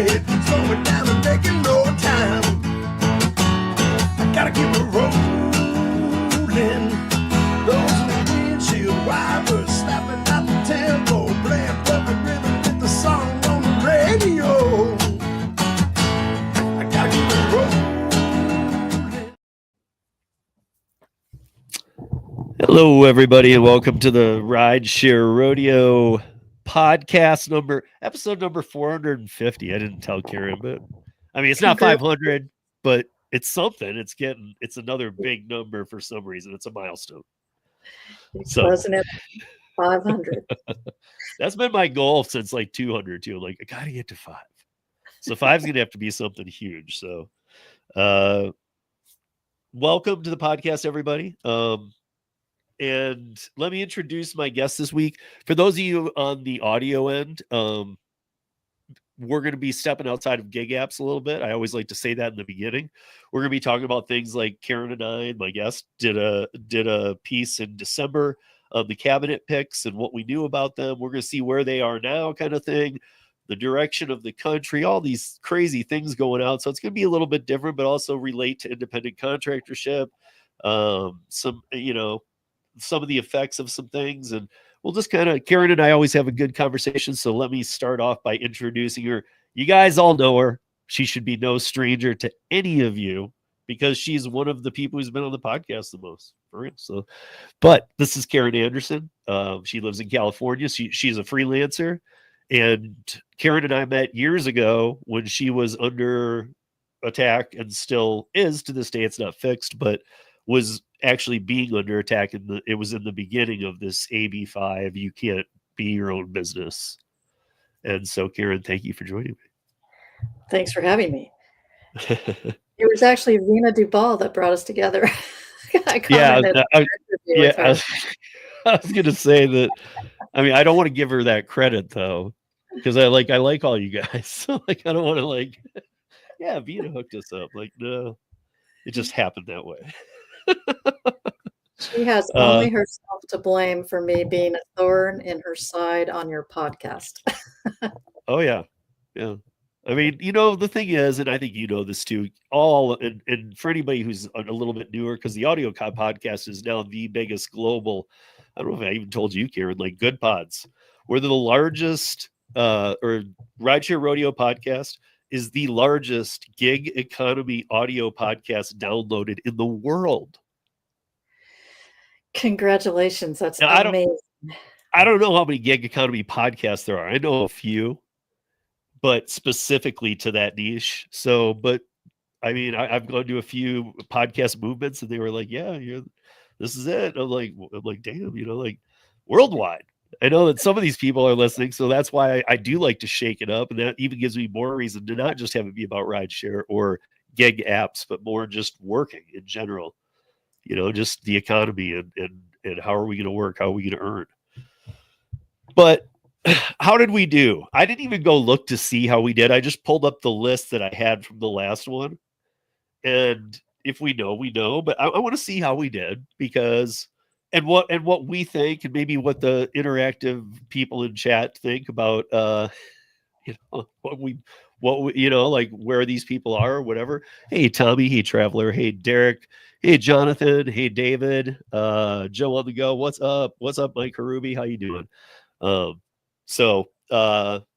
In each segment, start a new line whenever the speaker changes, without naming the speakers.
ahead, slowing down and making no time. I gotta keep it rolling. Those windshield wipers snapping out the tempo, playing perfect rhythm with the song on the radio. I gotta keep it rolling.
Hello, everybody, and welcome to the Rideshare Rodeo Podcast episode number 450. I didn't tell Karen, but I mean, it's not 500, but it's something. It's another big number for some reason. It's a milestone.
So wasn't it 500?
That's been my goal since like 200 too. I'm like, I gotta get to 5. So 5's gonna have to be something huge. So welcome to the podcast, everybody. And let me introduce my guest this week. For those of you on the audio end, we're going to be stepping outside of gig apps a little bit. I always like to say that in the beginning. We're going to be talking about things like Karen and I and my guest did a piece in December of the cabinet picks and what we knew about them. We're going to see where they are now, kind of thing, the direction of the country, all these crazy things going out. So it's going to be a little bit different, but also relate to independent contractorship. Some of the effects of some things, and we'll just Karen and I always have a good conversation. So let me start off by introducing her. You guys all know her. She should be no stranger to any of you because she's one of the people who's been on the podcast the most. For real. So, but this is Karen Anderson. She lives in California. She's a freelancer, and Karen and I met years ago when she was under attack and still is to this day. It's not fixed, but was actually being under attack. It was in the beginning of this AB5. You can't be your own business. And so, Karen, thank you for joining me.
Thanks for having me. It was actually Vina Dubal that brought us together.
I was going to say that. I mean, I don't want to give her that credit though, because I like all you guys. So I don't want to Vina hooked us up. Like, no, it just happened that way.
She has only herself to blame for me being a thorn in her side on your podcast.
Oh yeah. I mean, the thing is, and I think you know this too, and for anybody who's a little bit newer, because the audio podcast is now the biggest global, I don't know if I even told you, Karen, like Good Pods. We're the largest, or Rideshare Rodeo Podcast is the largest gig economy audio podcast downloaded in the world.
Congratulations. That's
now,
amazing.
I don't know how many gig economy podcasts there are. I know a few, but specifically to that niche. So, but I mean, I've gone to a few podcast movements and they were like, yeah, this is it. I'm like, damn, like worldwide. I know that some of these people are listening, so that's why I do like to shake it up, and that even gives me more reason to not just have it be about rideshare or gig apps, but more just working in general. Just the economy and how are we going to work? How are we going to earn? But how did we do? I didn't even go look to see how we did. I just pulled up the list that I had from the last one, and if we know, we know. But I want to see how we did because. And what we think, and maybe what the interactive people in chat think about, what we, like where these people are or whatever. Hey, Tommy. Hey, Traveler. Hey, Derek. Hey, Jonathan. Hey, David. Joe on the go. What's up? What's up, Mike Harubi? How you doing? And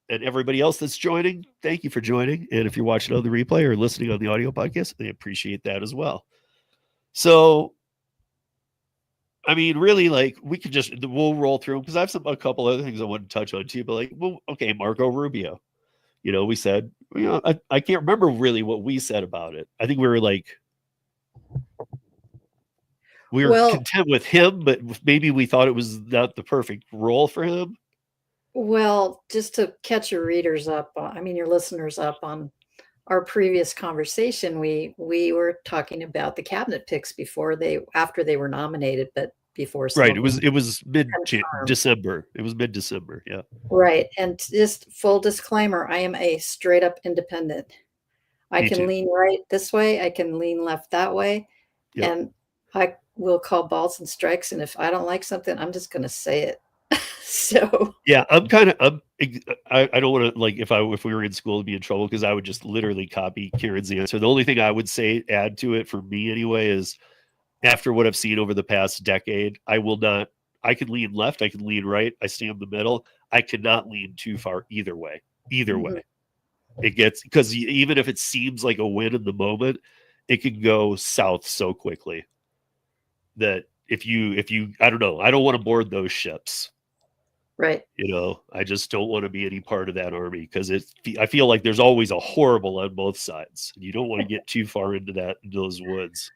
everybody else that's joining, thank you for joining. And if you're watching on the replay or listening on the audio podcast, I appreciate that as well. So. I mean, really, like we'll roll through because I have a couple other things I want to touch on too. But like, well, okay, Marco Rubio, we said, I can't remember really what we said about it. I think we were like, content with him, but maybe we thought it was not the perfect role for him.
Well, just to catch your readers up, your listeners up on our previous conversation, we were talking about the cabinet picks after they were nominated, but before.
Right. It was mid-December. It was mid-December. Yeah.
Right. And just full disclaimer, I am a straight up independent. I can lean right this way. I can lean left that way. Yep. And I will call balls and strikes. And if I don't like something, I'm just going to say it. So
Yeah, I don't want to, like, if we were in school, to be in trouble, because I would just literally copy Kieran's answer. The only thing I would say, add to it for me anyway, is after what I've seen over the past decade, I can lean left, I can lean right, I stay in the middle. I cannot lean too far either way. Either
mhm,
way. It gets, because even if it seems like a win in the moment, it can go south so quickly that if you I don't know, I don't want to board those ships.
right.
I just don't want to be any part of that army, because I feel like there's always a horrible on both sides. You don't want to get too far into those woods.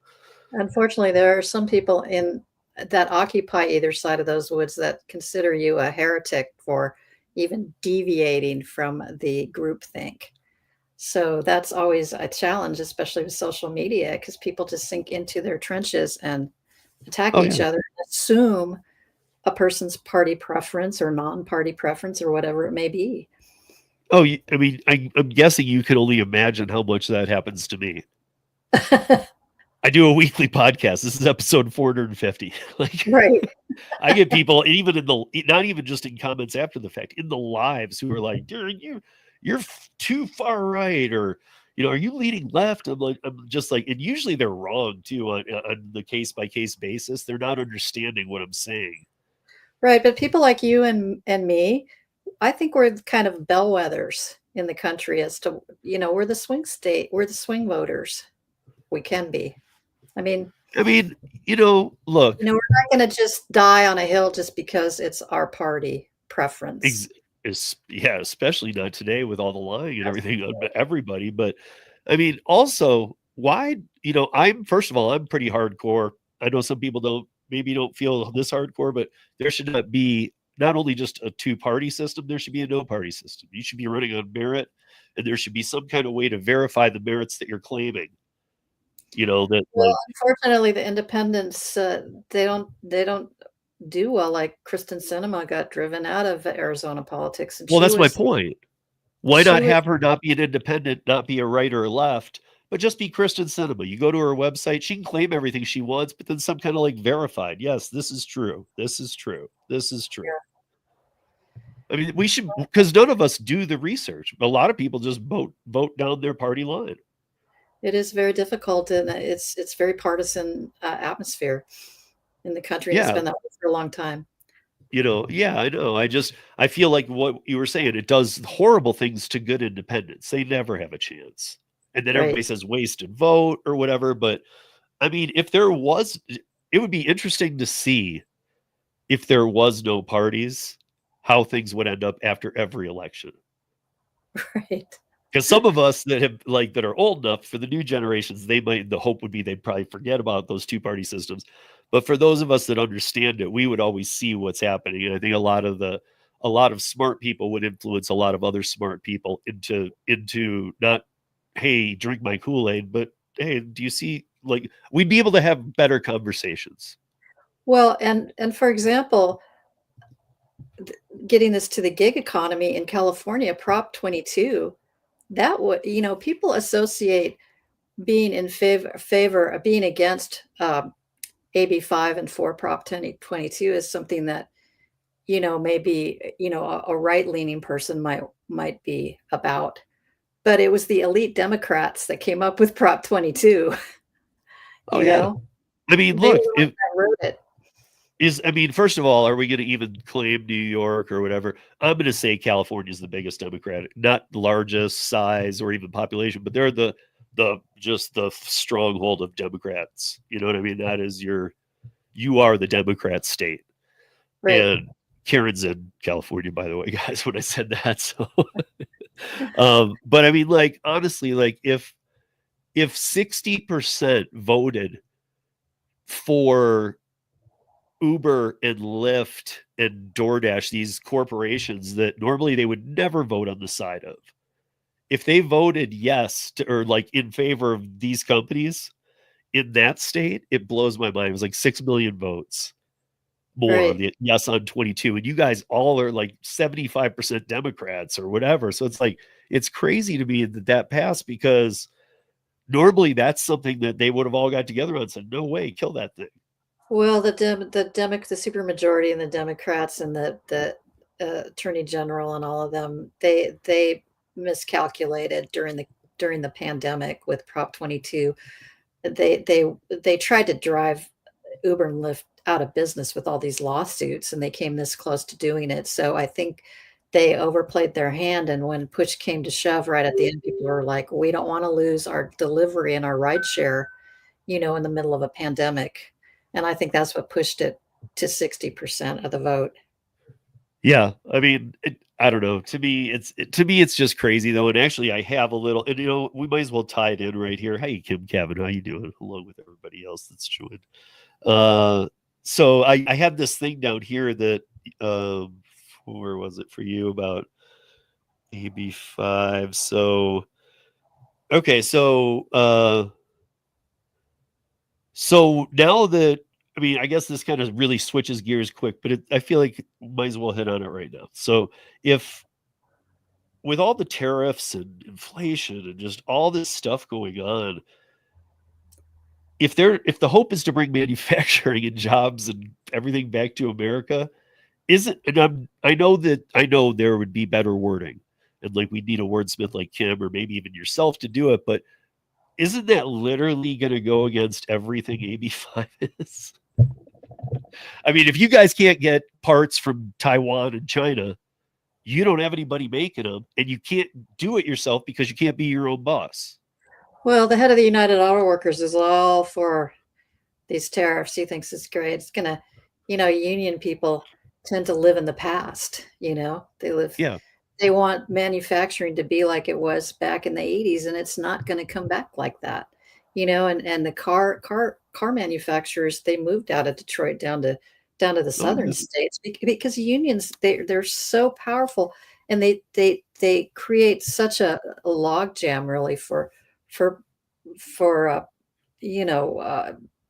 Unfortunately, there are some people in that occupy either side of those woods that consider you a heretic for even deviating from the groupthink. So that's always a challenge, especially with social media, because people just sink into their trenches and attack
Oh
each
yeah.
other and assume a person's party preference or non-party preference or whatever it may be.
Oh, I mean, I'm guessing you can only imagine how much that happens to me. I do a weekly podcast. This is episode 450. Like,
Right.
I get people, even not even just in comments after the fact, in the lives, who are like, "Dude, you're too far right," or, "Are you leaning left?" I'm just like, and usually they're wrong too, on the case by case basis. They're not understanding what I'm saying.
Right. But people like you and me, I think we're kind of bellwethers in the country as to, we're the swing state, we're the swing voters. We can be. I mean,
I mean, look,
we're not going to just die on a hill just because it's our party preference.
yeah, especially not today with all the lying and everything on everybody. But I mean, also, why, first of all, I'm pretty hardcore. I know some people maybe don't feel this hardcore, but there should not be not only just a two-party system, there should be a no-party system. You should be running on merit, and there should be some kind of way to verify the merits that you're claiming. That,
Well,
like,
unfortunately, the independents, they don't do well. Like Kristen Sinema got driven out of Arizona politics, and
well,
she
that's my
was
point. Why
she
not
was
have her not be an independent, not be a right or a left, but just be Kristen Cinema? You go to her website, she can claim everything she wants, but then some kind of like verified. Yes, this is true. This is true. This is true. I mean, we should, because none of us do the research. A lot of people just vote down their party line.
It is very difficult, and it's very partisan atmosphere in the country, and it's
Yeah,
been that way for a long time.
yeah, I know. I feel like what you were saying, it does horrible things to good independents. They never have a chance. And then
Right.
everybody says wasted vote or whatever. But I mean, it would be interesting to see, if there was no parties, how things would end up after every election.
Right.
Because some of us that are old enough, for the new generations, the hope would be they'd probably forget about those two-party systems. But for those of us that understand it, we would always see what's happening. And I think a lot of smart people would influence a lot of other smart people into not, hey, drink my Kool-Aid, but hey, do you see, like, we'd be able to have better conversations.
Well, and for example, getting this to the gig economy in California, Prop 22, that would, people associate being in favor of being against AB 5 and 4 Prop 22 as something that, maybe, a right-leaning person might be about. But it was the elite Democrats that came up with Prop 22.
Oh
You
yeah.
know,
I mean,
they were
look,
the ones that wrote it.
first of all, are we going to even claim New York or whatever? I'm going to say California is the biggest Democratic, not the largest size or even population, but they're the stronghold of Democrats. You know what I mean? That is you are the Democrat state.
Right.
And Karen's in California, by the way, guys, when I said that. So, but I mean, like, honestly, like, if 60% voted for Uber and Lyft and DoorDash, these corporations that normally they would never vote on the side of, if they voted yes to, or like in favor of these companies in that state, it blows my mind. It was like 6 million votes more on
Right.
the yes on 22. And you guys all are like 75% Democrats or whatever. So it's like, it's crazy to me that passed, because normally that's something that they would have all got together on and said, no way, kill that thing.
Well, the supermajority and the Democrats and the Attorney General and all of them, they miscalculated during the pandemic with Prop 22. They tried to drive Uber and Lyft out of business with all these lawsuits, and they came this close to doing it. So I think they overplayed their hand, and when push came to shove right at the end, people were like, we don't want to lose our delivery and our rideshare, in the middle of a pandemic. And I think that's what pushed it to 60% of the vote.
Yeah, I mean, I don't know. To me, it's just crazy though. And actually, I have a little, and we might as well tie it in right here. Hey, Kim, Kevin, how you doing? Along with everybody else that's joined. So I have this thing down here that, where was it for you about AB5? So okay, so now that, I mean, I guess this kind of really switches gears quick, but I feel like might as well hit on it right now. So if with all the tariffs and inflation and just all this stuff going on, if the hope is to bring manufacturing and jobs and everything back to America, isn't and I know there would be better wording, and like we need a wordsmith like Kim or maybe even yourself to do it, but isn't that literally going to go against everything AB5 is? I mean, if you guys can't get parts from Taiwan and China, you don't have anybody making them, and you can't do it yourself because you can't be your own boss.
Well, the head of the United Auto Workers is all for these tariffs. He thinks it's great. It's gonna, union people tend to live in the past.
Yeah.
They want manufacturing to be like it was back in the 80s, and it's not going to come back like that. And the car manufacturers, they moved out of Detroit down to the southern states because unions, they're so powerful, and they create such a logjam really for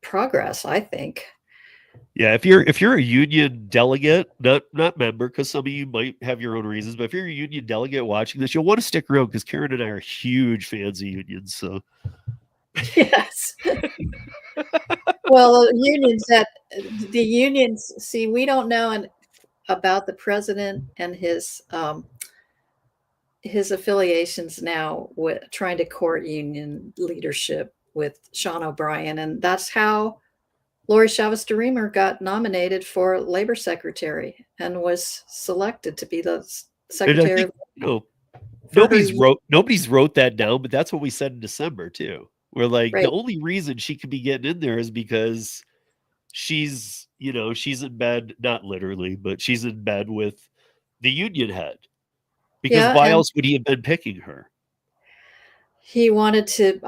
progress, I think.
Yeah, if you're a union delegate, not member, because some of you might have your own reasons, but if you're a union delegate watching this, you'll want to stick around because Karen and I are huge fans of unions. So
Yes. Well, the unions, see, we don't know about the president and his affiliations now with trying to court union leadership with Sean O'Brien, and that's how Lori Chavez DeRemer got nominated for labor secretary and was selected to be the secretary.
Nobody's wrote that down, but that's what we said in December too. We're like,
right.
The only reason she could be getting in there is because she's in bed, not literally, but she's in bed with the union head. Because why else would he have been picking her?
He wanted to,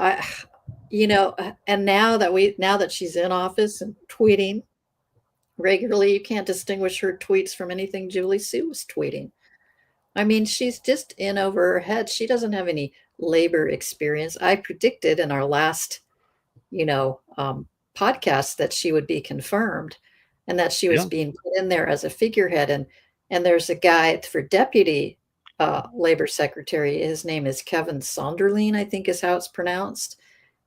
and now that she's in office and tweeting regularly, you can't distinguish her tweets from anything Julie Sue was tweeting. I mean, she's just in over her head. She doesn't have any labor experience. I predicted in our last, podcast that she would be confirmed and that she was being put in there as a figurehead. And there's a guy for deputy labor secretary. His name is Kevin Sonderling, I think is how it's pronounced.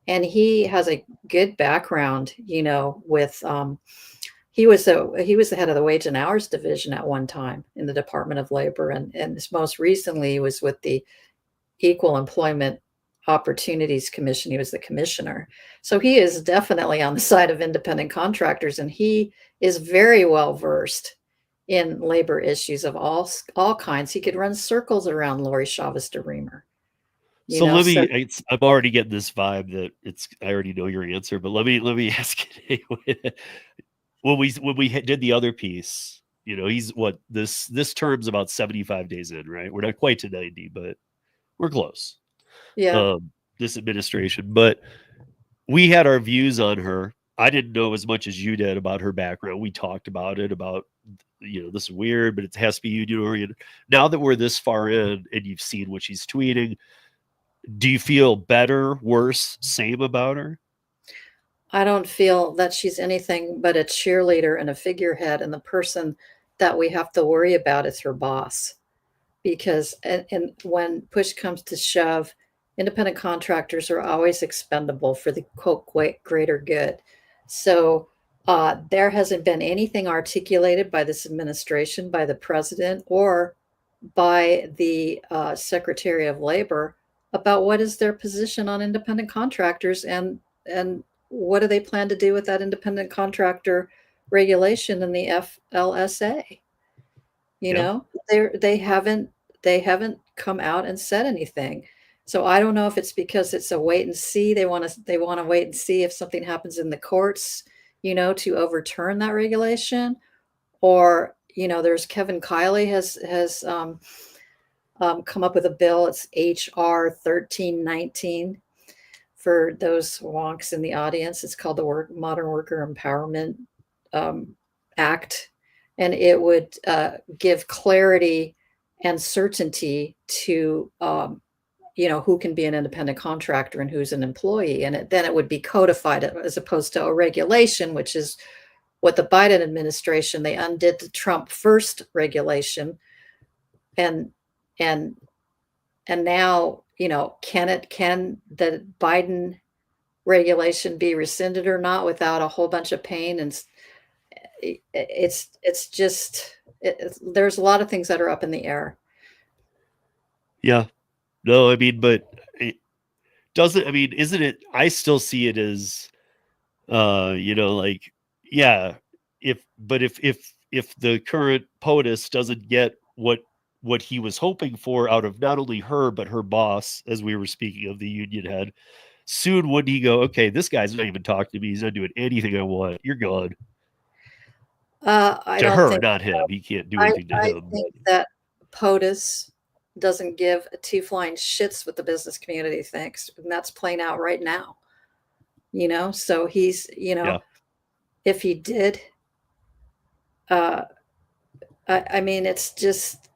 And he has a good background, with he was the head of the Wage and Hours Division at one time in the Department of Labor, and most recently he was with the Equal Employment Opportunities Commission. He was the commissioner. So he is definitely on the side of independent contractors, and he is very well versed in labor issues of all kinds. He could run circles around Lori Chavez DeRemer.
I'm already getting this vibe that I already know your answer, but let me ask it anyway. When we did the other piece, he's this term's about 75 days in, right? We're not quite to 90, but we're close.
Yeah.
This administration, but we had our views on her. I didn't know as much as you did about her background. We talked about it, about, this is weird, but it has to be union oriented. Now that we're this far in and you've seen what she's tweeting, do you feel better, worse, same about her?
I don't feel that she's anything but a cheerleader and a figurehead, and the person that we have to worry about is her boss. Because and when push comes to shove, independent contractors are always expendable for the quote greater good. So There hasn't been anything articulated by this administration, by the president, or by the Secretary of Labor about what is their position on independent contractors, and what do they plan to do with that independent contractor regulation in the FLSA. You
Yeah.
know, they haven't come out and said anything. So I don't know if it's because it's a wait and see. They want to wait and see if something happens in the courts, to overturn that regulation, or there's Kevin Kiley has come up with a bill. It's HR 1319. For those wonks in the audience, it's called the Modern Worker Empowerment Act, and it would give clarity and certainty to who can be an independent contractor and who's an employee, and then it would be codified as opposed to a regulation, which is what the Biden administration, they undid the Trump first regulation, and now can the Biden regulation be rescinded or not without a whole bunch of pain? And it's just there's a lot of things that are up in the air.
Yeah. No, I mean, but it doesn't, I mean, isn't it, I still see it as, like, yeah, if the current POTUS doesn't get what he was hoping for out of not only her, but her boss, as we were speaking of the union head, soon would he go, okay, this guy's not even talking to me. He's not doing anything I want. You're gone.
I
To
don't
her,
think
not him. He can't do anything to
I
him.
think that POTUS doesn't give a two flying shits what the business community thinks, and that's playing out right now. So he's,
Yeah.
if he did, I mean, it's just,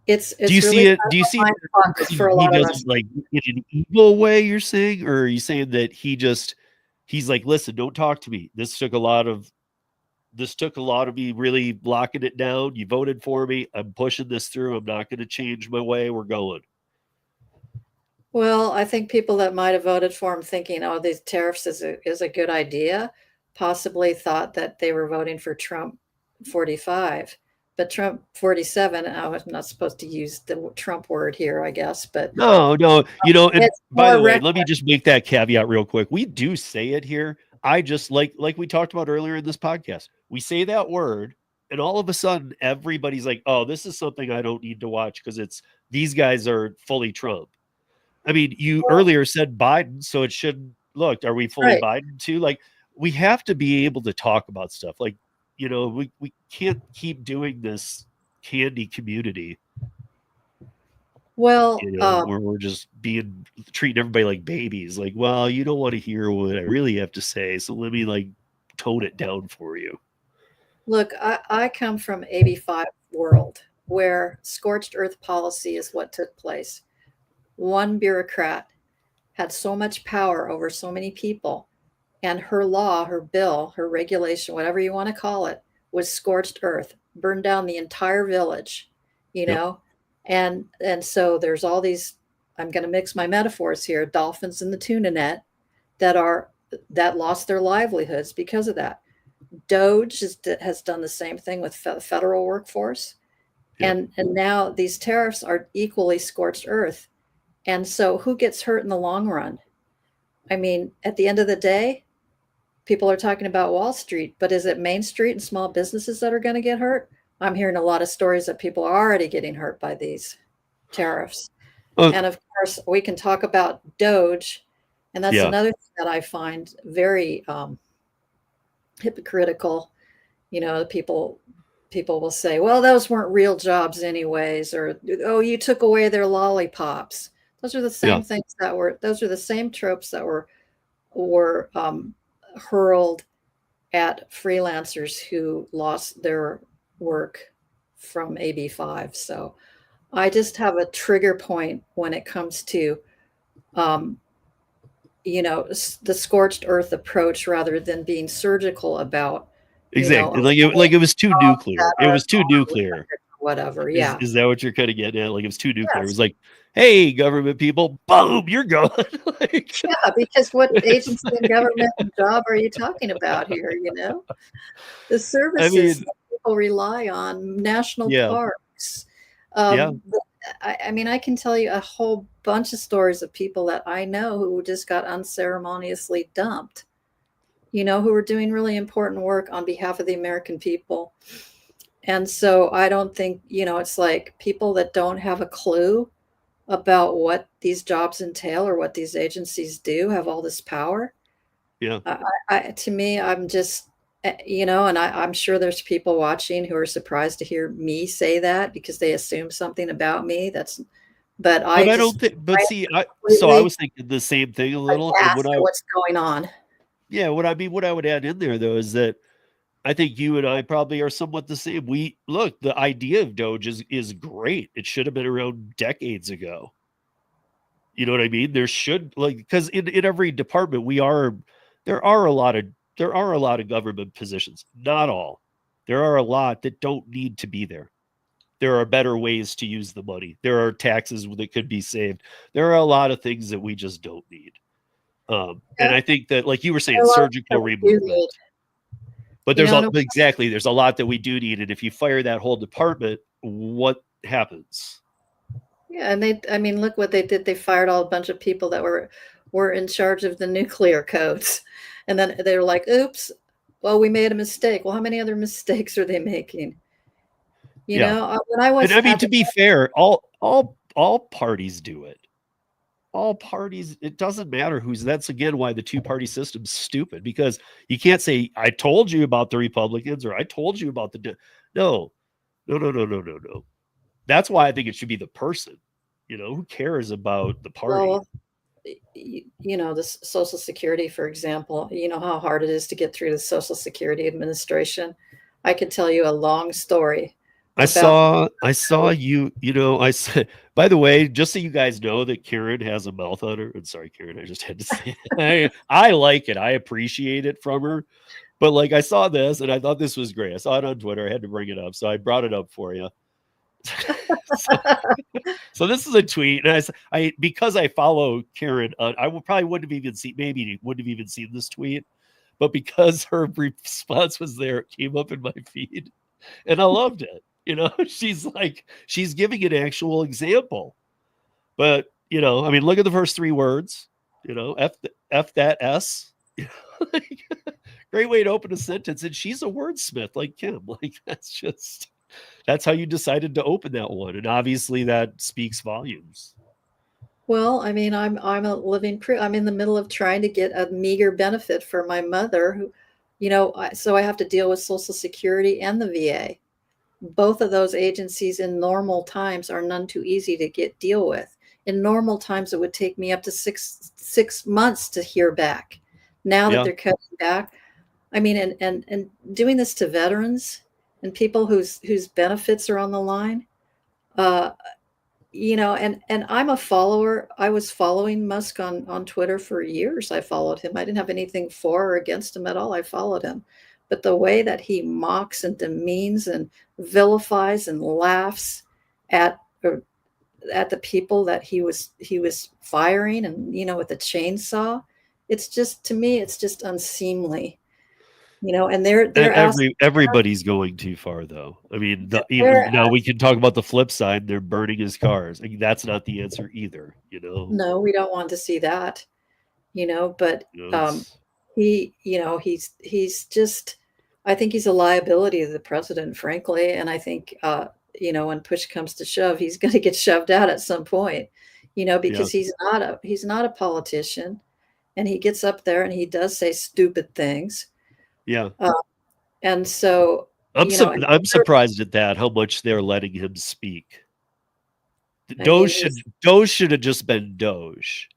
it's
Do you
really
see it? Do you see
it for a
he
lot of us.
doesn't like in an evil way, you're saying, or are you saying that he's like, listen, don't talk to me. This took a lot of me really locking it down. You voted for me. I'm pushing this through. I'm not going to change my way. We're going.
Well, I think people that might have voted for him thinking, oh, these tariffs is a good idea, possibly thought that they were voting for Trump 45. But Trump 47, I was not supposed to use the Trump word here, I guess. But
No. And
it's
by the
more
way, let me just make that caveat real quick. We do say it here. I just like we talked about earlier in this podcast. We say that word, and all of a sudden, everybody's like, "Oh, this is something I don't need to watch because these guys are fully Trump." I mean, you earlier said Biden, so it shouldn't look. Are we fully
right.
Biden too? Like, we have to be able to talk about stuff. Like, we can't keep doing this candy community.
Well,
Where we're just treating everybody like babies. Like, well, you don't want to hear what I really have to say, so let me like tone it down for you.
look, I come from AB5 world where scorched earth policy is what took place. One bureaucrat had so much power over so many people, and her law, her bill, her regulation, whatever you want to call it, was scorched earth, burned down the entire village,
Yep.
and so there's all these, I'm going to mix my metaphors here, dolphins in the tuna net that lost their livelihoods because of that. Doge has done the same thing with federal workforce,
Yep.
and now these tariffs are equally scorched earth. And so who gets hurt in the long run? I mean, at the end of the day, people are talking about Wall Street, but is it Main Street and small businesses that are going to get hurt? I'm hearing a lot of stories that people are already getting hurt by these tariffs. And of course, we can talk about Doge, and that's another thing that I find very hypocritical. People will say, well, those weren't real jobs anyways, or, oh, you took away their lollipops. Those are the same things those are the same tropes that were hurled at freelancers who lost their work from AB5. So I just have a trigger point when it comes to, the scorched earth approach rather than being surgical about.
Exactly. Like it was too nuclear. It was too nuclear.
Whatever. Yeah.
Is that what you're kind of getting at? Like it was too nuclear.
Yes.
It was like hey, government people, boom, you're gone. Like,
Yeah, because what agency and government and job are you talking about here? You know, the
I
services
mean,
that people rely on, national
yeah,
parks.
yeah,
I mean, I can tell you a whole bunch of stories of people that I know who just got unceremoniously dumped, you know, who were doing really important work on behalf of the American people. And so I don't think, you know, it's like people that don't have a clue about what these jobs entail or what these agencies do have all this power.
yeah.
To me, I'm just, you know, and I'm sure there's people watching who are surprised to hear me say that because they assume something about me. But
But
I
I don't
just,
think. But
I
see, I
completely
was thinking the same thing a little. And
aghast at what's going on.
what I would add in there though is that I think you and I probably are somewhat the same. We look, the idea of Doge is great. It should have been around decades ago. You know what I mean? There should, like, because in every department there are a lot of government positions. Not all. There are a lot that don't need to be there. There are better ways to use the money. There are taxes that could be saved. There are a lot of things that we just don't need. And
Yeah,
I think that, like you were
there
saying,
are a lot of
surgical
stuff we do
removal.
need,
But
you know, and
exactly, there's a lot that we do need. And if you fire that whole department, what happens?
yeah, and I mean, look what they did. They fired all a bunch of people that were in charge of the nuclear codes, and then they were like, "Oops, well, we made a mistake." Well, how many other mistakes are they making? You
Yeah.
know, when I
And
was
I mean,
at
to
the
be fair, all parties do it. All parties, it doesn't matter who's. That's again why the two-party system's stupid, because you can't say, I told you about the Republicans, or I told you about no, no. That's why I think it should be the person. Who cares about the party?
well, you know, this Social Security, for example, you know how hard it is to get through the Social Security Administration. I could tell you a long story about
I saw I said, by the way, just so you guys know that Karen has a mouth on her. And sorry, Karen, I just had to say it. I like it. I appreciate it from her. But like, I saw this and I thought this was great. I saw it on Twitter. I had to bring it up. So I brought it up for you. so, so this is a tweet. And because I follow Karen, probably wouldn't have even seen, maybe wouldn't have even seen this tweet. But because her response was there, it came up in my feed. And I loved it. She's giving an actual example. But, I mean, look at the first three words, F that S. Like, great way to open a sentence. And she's a wordsmith like Kim. Like, that's how you decided to open that one. And obviously that speaks volumes.
Well, I mean, I'm a living proof. I'm in the middle of trying to get a meager benefit for my mother, who, you know, so I have to deal with Social Security and the VA. Both of those agencies in normal times are none too easy to deal with. In normal times, it would take me up to six months to hear back. Now that
Yeah.
they're cutting back, I mean, and doing this to veterans and people whose benefits are on the line. Uh, you know, and I'm a follower. I was following Musk on Twitter for years. I followed him. I didn't have anything for or against him at all. I followed him. But the way that he mocks and demeans and vilifies and laughs at at the people that he was firing, and you know, with the chainsaw, it's just, to me, it's just unseemly. You know, and they're asking.
Everybody's going too far, though. I mean,
They're
even now we can talk about the flip side. They're burning his cars. I mean, that's not the answer either.
No, we don't want to see that. You know, but
It's
you know, he's just, I think he's a liability to the president, frankly. And I think, you know, when push comes to shove, he's going to get shoved out at some point, you know,
yeah,
because he's not a politician, and he gets up there and he does say stupid things.
yeah.
Uh, and so, you know, and
I'm surprised at that. How much they're letting him speak.
I mean, he's
Doge should have just been Doge.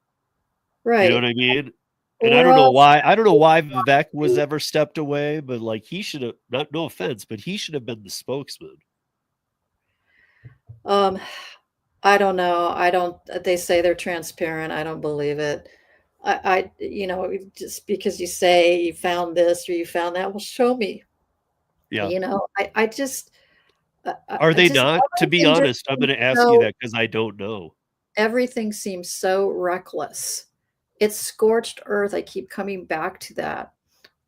You know what
right.
I mean? And I
We're
don't know
all,
why. I don't know why Vivek was ever stepped away, but like he should have. Not no offense, but he should have been the spokesman.
um, I don't know. I don't, they say they're transparent. I don't believe it. You know, just because you say you found this or you found that, well, show me.
Yeah.
You know, I just,
Are they
just
not? To be
everything just
honest, I'm going
seems
to ask you
so,
that because I don't know.
everything seems so reckless. It's scorched earth. I keep coming back to that.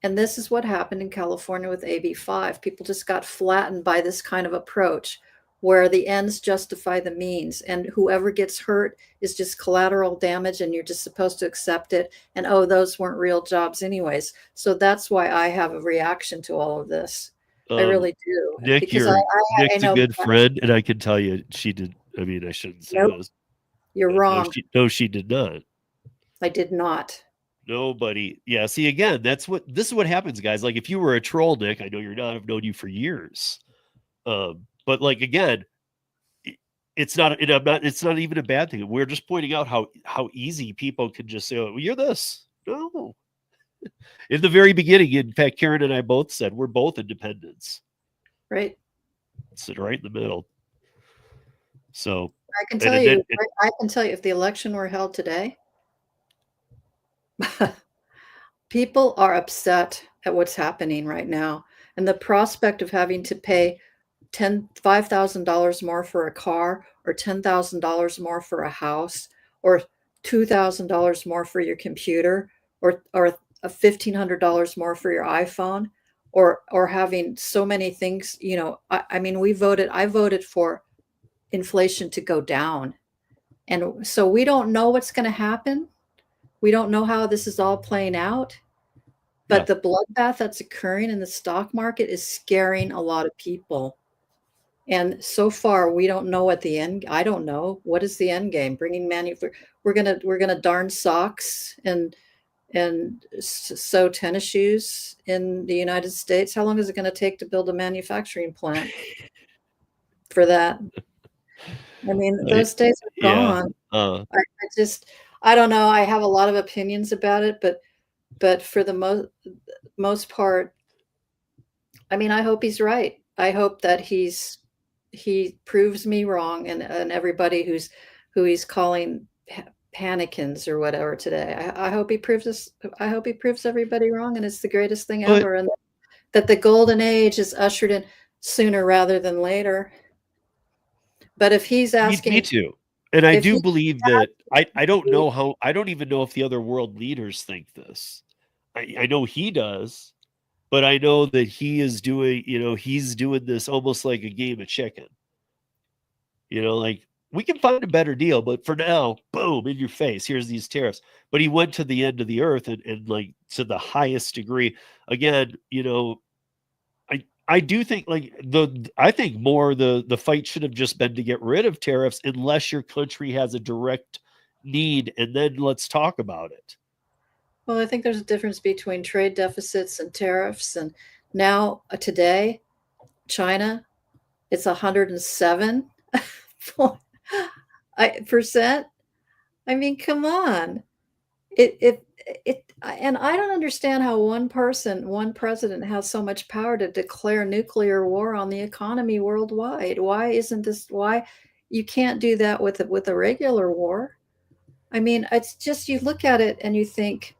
And this is what happened in California with AB5. People just got flattened by this kind of approach where the ends justify the means, and whoever gets hurt is just collateral damage, and you're just supposed to accept it. And oh, those weren't real jobs anyways. So that's why I have a reaction to all of this. I really do.
Nick,
Because
Nick's
I know
a good friend, and I can tell you she did. I mean, I shouldn't say
Nope.
this.
You're wrong.
No, she did not.
I did not.
Nobody. Yeah. See, again, this is what happens, guys. Like, if you were a troll, Nick, I know you're not. I've known you for years. But like, again, it's not. It's not even a bad thing. We're just pointing out how easy people can just say, "Oh, you're this." No. In the very beginning, in fact, Karen and I both said we're both independents.
Right.
Sit right in the middle. So
I can tell you. I can tell you, if the election were held today, people are upset at what's happening right now, and the prospect of having to pay $5,000 more for a car, or $10,000 more for a house, or $2,000 more for your computer, or $1,500 more for your iPhone, or having so many things. You know, I mean, I voted for inflation to go down, and so we don't know what's going to happen. We don't know how this is all playing out, but the bloodbath that's occurring in the stock market is scaring a lot of people. And so far, we don't know what the end. I don't know what is the end game. Bringing we're gonna darn socks and sew tennis shoes in the United States. How long is it going to take to build a manufacturing plant for that? I mean, those days are gone. I don't know. I have a lot of opinions about it, but for the most part, I mean, I hope he's right. I hope that he proves me wrong, and everybody who he's calling panicans or whatever today. I hope he proves us. I hope he proves everybody wrong, and it's the greatest thing ever, and that the golden age is ushered in sooner rather than later. But if he's asking,
me too. And I do believe that I don't know how. I don't even know if the other world leaders think this. I know he does, but I know that he is doing. You know, he's doing this almost like a game of chicken. You know, like, we can find a better deal, but for now, boom, in your face, here's these tariffs. But he went to the end of the earth and like to the highest degree. Again, you know, I do think I think more the fight should have just been to get rid of tariffs unless your country has a direct need, and then let's talk about it.
Well, I think there's a difference between trade deficits and tariffs. And now today, China, it's 107%. I mean, come on. And I don't understand how one president has so much power to declare nuclear war on the economy worldwide. Why you can't do that with a regular war? I mean, it's just, you look at it and you think,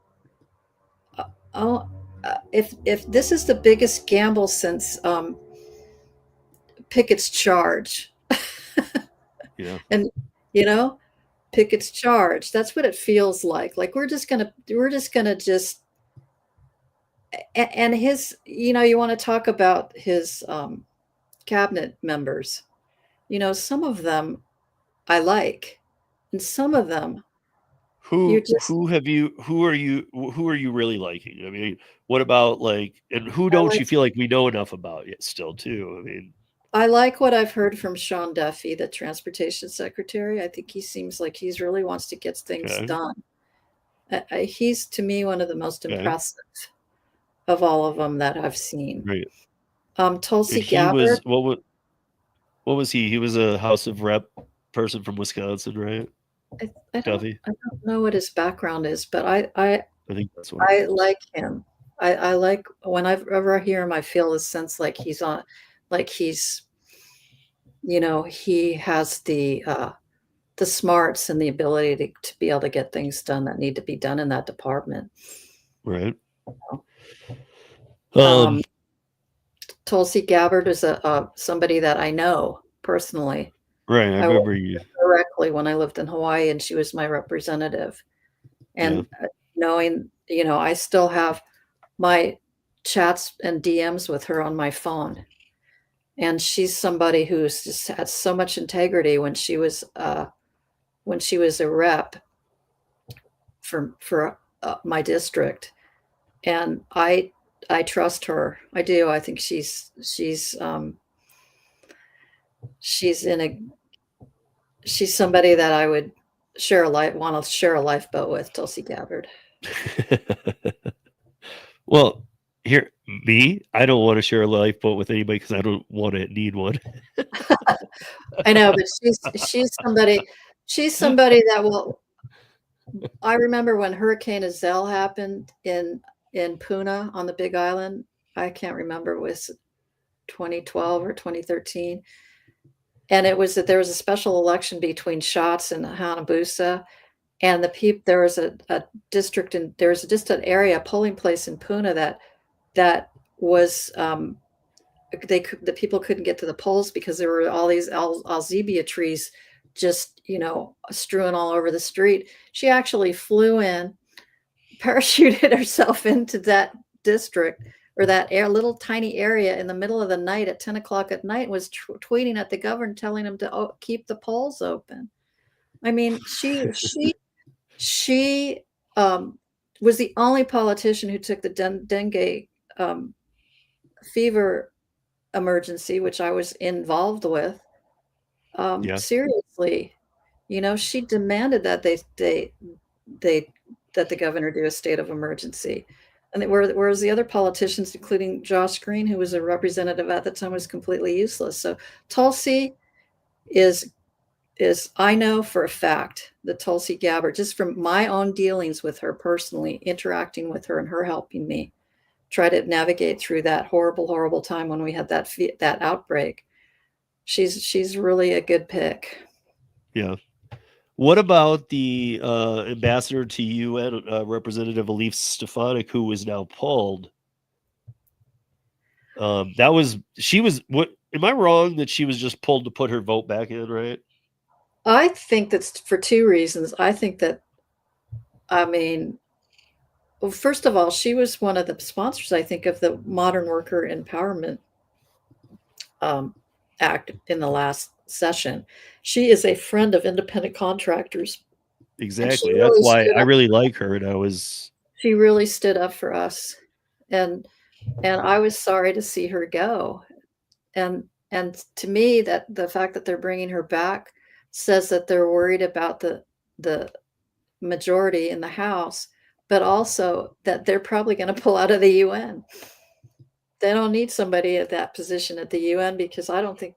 if this is the biggest gamble since Pickett's charge.
Yeah.
And Pickett's charge. That's what it feels like. Like we're just gonna and his, you want to talk about his cabinet members. Some of them I like, and some of them
who are you really liking? I mean, what about and who don't you feel like we know enough about yet still too? I mean,
I like what I've heard from Sean Duffy, the transportation secretary. I think he seems like he's really wants to get things done. He's, to me, one of the most impressive of all of them that I've seen.
Right.
Tulsi Gabbard.
What was he? He was a House of Rep person from Wisconsin, right?
I don't know what his background is, but I
think that's what
I like him. I like, whenever I hear him, I feel a sense like he's on. Like he's, he has the smarts and the ability to be able to get things done that need to be done in that department.
Right.
Tulsi Gabbard is somebody that I know personally.
Right. I remember you.
locally when I lived in Hawaii, and she was my representative. And knowing, I still have my chats and DMs with her on my phone. And she's somebody who's just had so much integrity when she was a rep for my district, and I trust her. I do. I think she's somebody that I would want to share a lifeboat with, Tulsi Gabbard.
Well, I don't want to share a lifeboat with anybody because I don't want to need one.
I know, but she's somebody that will. I remember when Hurricane Azelle happened in Puna on the Big Island. I can't remember, it was 2012 or 2013. And it was that there was a special election between Shots and Hanabusa. And there was a district, and there was just an area, a polling place in Puna that was the people couldn't get to the polls because there were all these alzibia trees just strewn all over the street. She actually flew in, parachuted herself into that district, or that little tiny area, in the middle of the night at 10 o'clock at night, was tweeting at the governor, telling him to keep the polls open. I mean, she was the only politician who took the dengue fever emergency, which I was involved with, seriously. She demanded that that the governor do a state of emergency. And whereas the other politicians, including Josh Green, who was a representative at the time, was completely useless. So Tulsi is I know for a fact that Tulsi Gabbard, just from my own dealings with her personally, interacting with her and her helping me try to navigate through that horrible, horrible time when we had that outbreak, she's really a good pick.
Yeah. What about the ambassador to UN, Representative Elif Stefanik, who was now pulled? Am I wrong that she was just pulled to put her vote back in, right?
I think that's for two reasons. I think that, well, first of all, she was one of the sponsors, I think, of the Modern Worker Empowerment Act in the last session. She is a friend of independent contractors.
Exactly. That's why I really like her. And
she really stood up for us. And I was sorry to see her go. And to me, that the fact that they're bringing her back says that they're worried about the majority in the House, but also that they're probably going to pull out of the UN. They don't need somebody at that position at the UN, because I don't think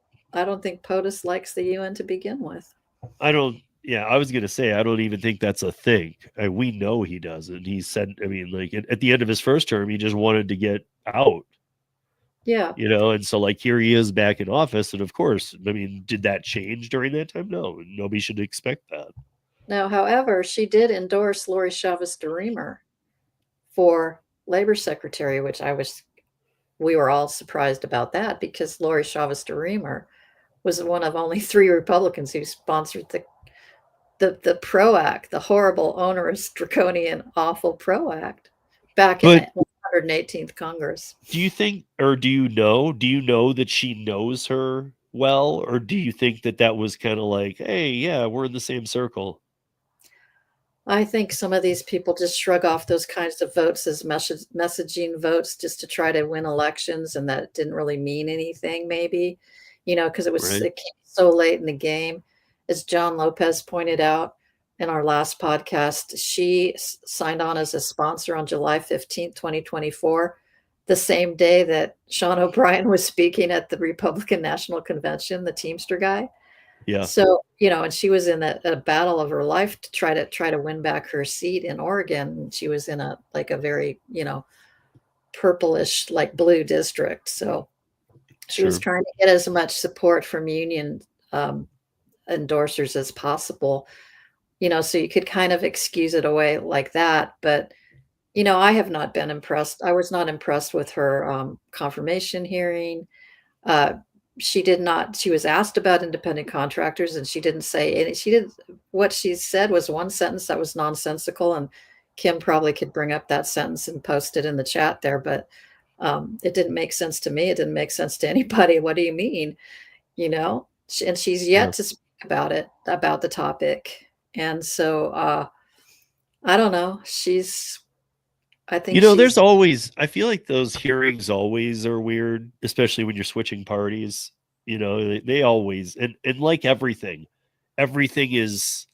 POTUS likes the UN to begin with.
I was going to say, I don't even think that's a thing. We know he doesn't. He said, at the end of his first term, he just wanted to get out.
Yeah.
And so here he is back in office. And of course, did that change during that time? No, nobody should expect that.
Now, however, she did endorse Lori Chavez de Remer for Labor Secretary, which we were all surprised about that, because Lori Chavez de Remer was one of only 3 Republicans who sponsored the PRO Act, the horrible, onerous, draconian, awful PRO Act back in the 118th Congress.
Do you think, or do you know that she knows her well, or do you think that was kind of like, hey, yeah, we're in the same circle?
I think some of these people just shrug off those kinds of votes as messaging votes just to try to win elections, and that didn't really mean anything, maybe, because it came so late in the game. As John Lopez pointed out in our last podcast, she signed on as a sponsor on July 15th, 2024, the same day that Sean O'Brien was speaking at the Republican National Convention, the Teamster guy.
Yeah.
So, and she was in a battle of her life to try to win back her seat in Oregon. She was in a very, purplish, blue district. So she was trying to get as much support from union endorsers as possible, so you could kind of excuse it away like that. But, I have not been impressed. I was not impressed with her confirmation hearing. she did not. She was asked about independent contractors, and she didn't say any. She did what she said was one sentence that was nonsensical, and Kim probably could bring up that sentence and post it in the chat there, but it didn't make sense to me. It didn't make sense to anybody. What do you mean? You know, and she's yet to speak about it, about the topic. And so I don't know. I think
there's always, I feel like those hearings always are weird, especially when you're switching parties. They always, and like everything is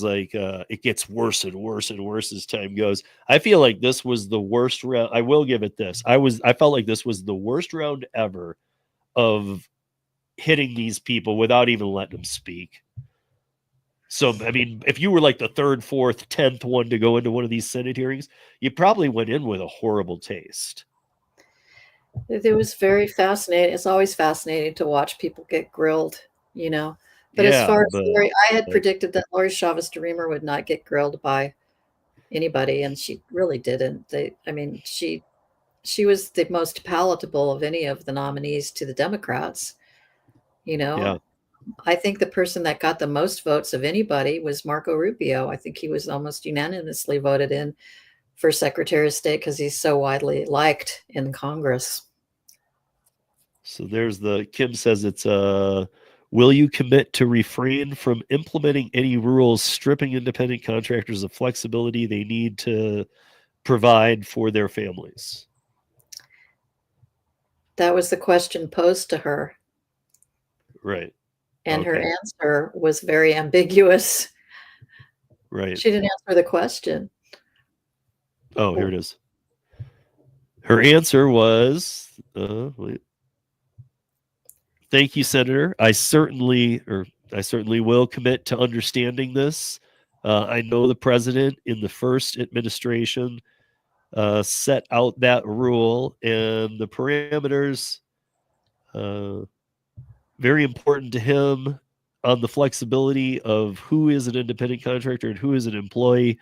like it gets worse and worse and worse as time goes. I feel like this was the worst round. I will give it this. I felt like this was the worst round ever of hitting these people without even letting them speak. So, I mean, if you were like the third, fourth, 10th one to go into one of these Senate hearings, you probably went in with a horrible taste.
It was very fascinating. It's always fascinating to watch people get grilled, But as far as Lori, I had predicted that Lori Chavez DeRemer would not get grilled by anybody, and she really didn't. She was the most palatable of any of the nominees to the Democrats.
Yeah.
I think the person that got the most votes of anybody was Marco Rubio. I think he was almost unanimously voted in for Secretary of State because he's so widely liked in Congress.
So there's Kim says it's will you commit to refrain from implementing any rules stripping independent contractors of flexibility they need to provide for their families?
That was the question posed to her.
Right.
And her answer was very ambiguous.
Right.
She didn't answer the question.
Oh, here it is. Her answer was, thank you, Senator. I certainly will commit to understanding this. I know the president in the first administration set out that rule, and the parameters very important to him on the flexibility of who is an independent contractor and who is an employee,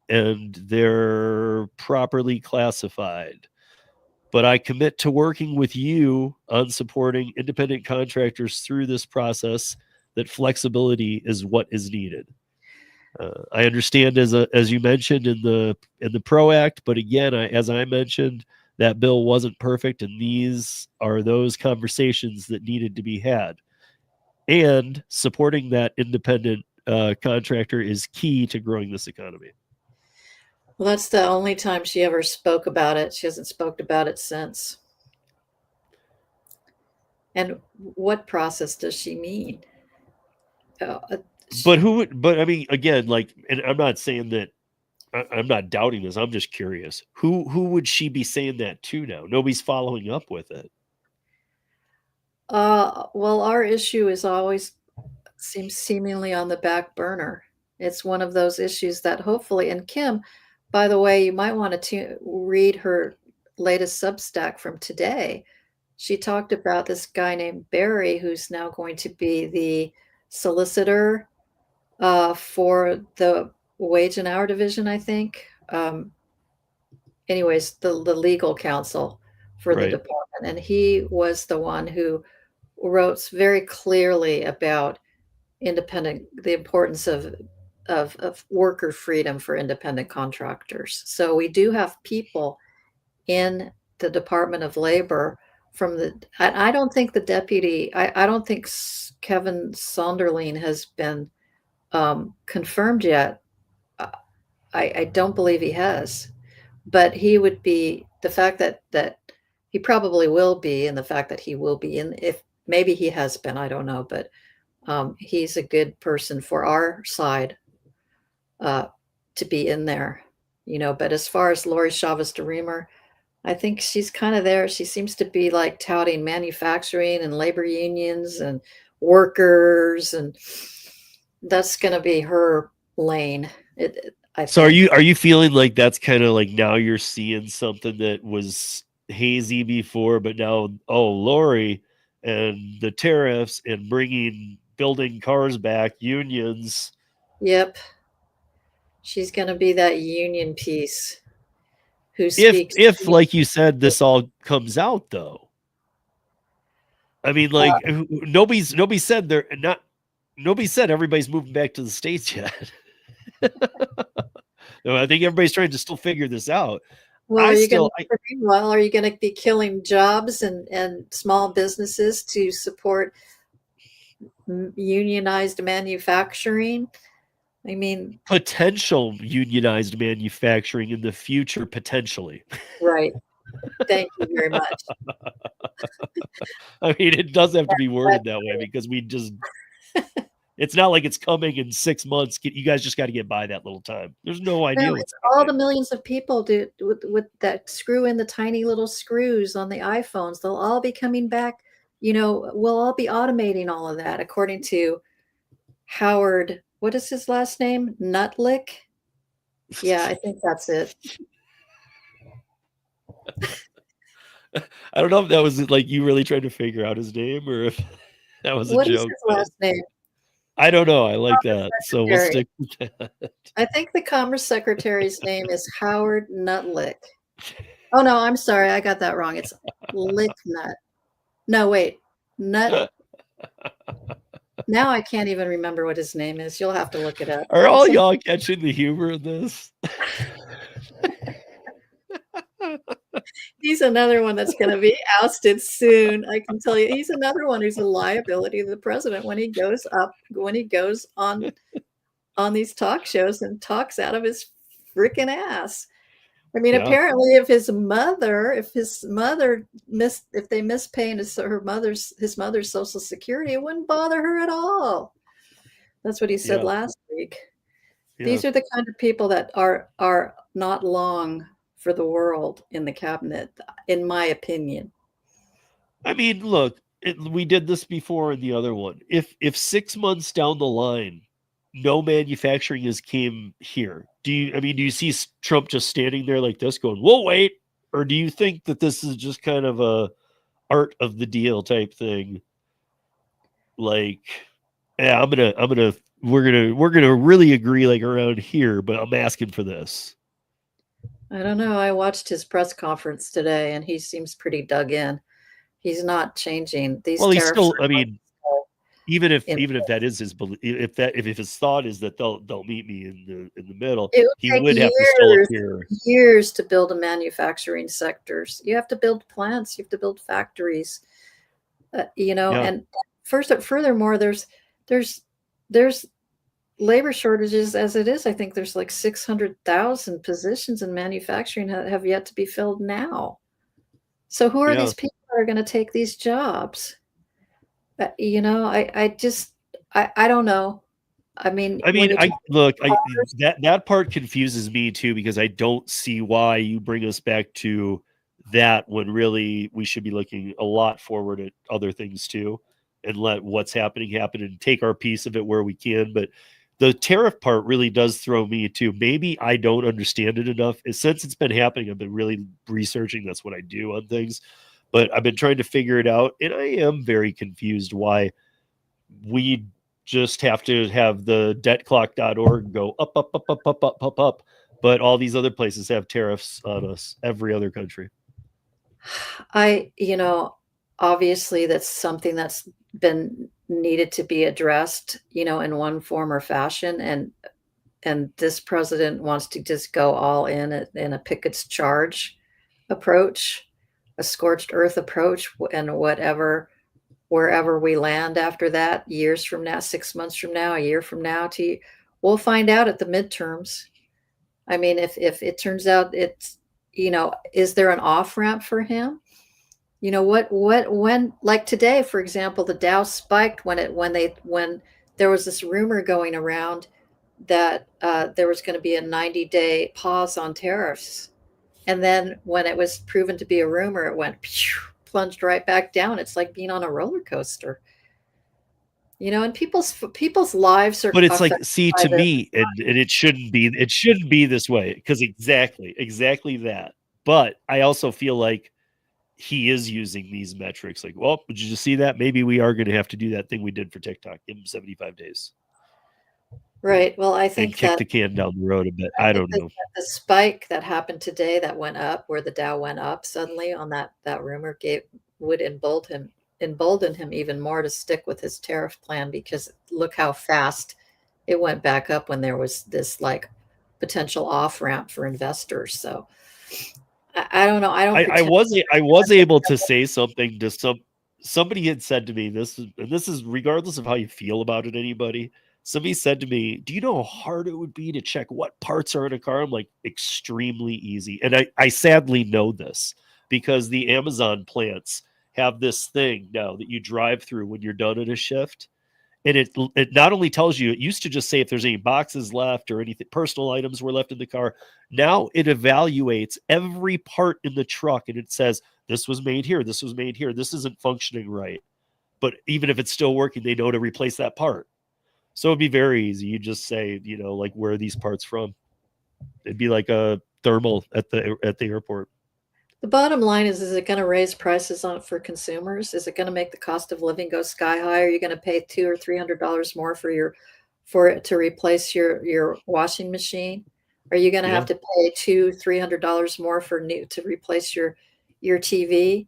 and they're properly classified. But I commit to working with you on supporting independent contractors through this process, that flexibility is what is needed. I understand, as you mentioned in the PRO Act, but again, as I mentioned, that bill wasn't perfect, and these are those conversations that needed to be had. And supporting that independent contractor is key to growing this economy.
Well, that's the only time she ever spoke about it. She hasn't spoken about it since. And what process does she mean?
But I mean, again, like, and I'm not saying that, I'm not doubting this. I'm just curious. Who would she be saying that to now? Nobody's following up with it.
Well, our issue is always seems seemingly on the back burner. It's one of those issues that hopefully, and Kim, by the way, you might want to read her latest Substack from today. She talked about this guy named Barry, who's now going to be the solicitor for the wage and hour division, I think. Anyways, the legal counsel for the department. And he was the one who wrote very clearly about the importance of worker freedom for independent contractors. So we do have people in the Department of Labor I don't think the deputy, I don't think Kevin Sonderling has been confirmed yet. I don't believe he has, but he would be, the fact that he probably will be, and the fact that he will be in, if maybe he has been, I don't know, but he's a good person for our side to be in there, but as far as Lori Chavez DeRemer, I think she's kind of there. She seems to be like touting manufacturing and labor unions and workers, and that's going to be her lane.
So are you feeling like that's kind of like now you're seeing something that was hazy before, but now, Lori and the tariffs and building cars back, unions.
Yep. She's going to be that union piece who speaks.
If like you said, this all comes out though. I mean, like nobody said they're not. Nobody said everybody's moving back to the States yet. No, I think everybody's trying to still figure this out.
Well, are you going to be killing jobs and small businesses to support unionized manufacturing? I mean,
potential unionized manufacturing in the future, potentially.
Right. Thank you very much.
I mean, it does have to be worded that way because we just, it's not like it's coming in 6 months. You guys just got to get by that little time. There's no idea.
No, all the millions of people do with that screw in the tiny little screws on the iPhones. They'll all be coming back. We'll all be automating all of that, according to Howard. What is his last name? Nutlick? Yeah, I think that's it.
I don't know if that was like you really trying to figure out his name or if that was a joke.
What is his last name?
I don't know. I like that. So we'll stick with that.
I think the Commerce Secretary's name is Howard Nutlick. Oh, no, I'm sorry. I got that wrong. It's Licknut. No, wait. Nut. Now I can't even remember what his name is. You'll have to look it up.
Are all y'all catching the humor in this?
He's another one that's going to be ousted soon. I can tell you, he's another one who's a liability to the president when he goes on these talk shows and talks out of his freaking ass. I mean, apparently, if they miss paying his mother's Social Security, it wouldn't bother her at all. That's what he said last week. Yeah. These are the kind of people that are not long for the world in the cabinet, in my opinion.
I mean, look, we did this before in the other one. If 6 months down the line, no manufacturing has came here, do you see Trump just standing there like this going, "We'll wait," or do you think that this is just kind of a art of the deal type thing? Like, yeah, we're gonna really agree like around here, but I'm asking for this.
I don't know. I watched his press conference today, and he seems pretty dug in. He's not changing these.
Well, he's still. I mean, even if that is his belief, if his thought is that they'll meet me in the middle, he would have to still appear.
Years to build a manufacturing sectors. You have to build plants. You have to build factories. And furthermore, there's labor shortages as it is. I think there's like 600,000 positions in manufacturing that have yet to be filled now. So who are these people that are going to take these jobs? I don't know.
That part confuses me too, because I don't see why you bring us back to that when really we should be looking a lot forward at other things too, and let what's happening happen and take our piece of it where we can. But the tariff part really does throw me too. Maybe I don't understand it enough. Since it's been happening, I've been really researching. That's what I do on things. But I've been trying to figure it out. And I am very confused why we just have to have the debtclock.org go up, up, up, up, up, up, up, up. But all these other places have tariffs on us, every other country.
Obviously that's something that's been needed to be addressed, in one form or fashion. And this president wants to just go all in a Pickett's charge approach, a scorched earth approach, and wherever we land after that, years from now, 6 months from now, a year from now, we'll find out at the midterms. I mean, if it turns out it's, is there an off ramp for him? When like today, for example, the Dow spiked when there was this rumor going around that there was going to be a 90-day pause on tariffs. And then when it was proven to be a rumor, it went plunged right back down. It's like being on a roller coaster. And people's lives are.
But it's like, see, to me, and it shouldn't be this way, because exactly that. But I also feel like he is using these metrics. Like, well, did you just see that? Maybe we are going to have to do that thing we did for TikTok. Give him 75 days.
Right. Well, I think
kick the can down the road a bit. I don't know.
The spike that happened today that went up, where the Dow went up suddenly on that rumor would embolden emboldened him even more to stick with his tariff plan, because look how fast it went back up when there was this like potential off ramp for investors. So I don't know. I don't.
I was able to say something to somebody had said to me, this is regardless of how you feel about it, anybody. Somebody said to me, do you know how hard it would be to check what parts are in a car? I'm like, extremely easy. And I sadly know this because the Amazon plants have this thing now that you drive through when you're done at a shift. And it not only tells you, it used to just say if there's any boxes left or anything, personal items were left in the car. Now it evaluates every part in the truck and it says, this was made here, this was made here, this isn't functioning right. But even if it's still working, they know to replace that part. So it'd be very easy. You just say, like, where are these parts from? It'd be like a thermal at the airport.
The bottom line is it going to raise prices for consumers? Is it going to make the cost of living go sky high? Are you going to pay $200 or $300 more for it to replace your washing machine? Are you going to have to pay $200-$300 more to replace your TV?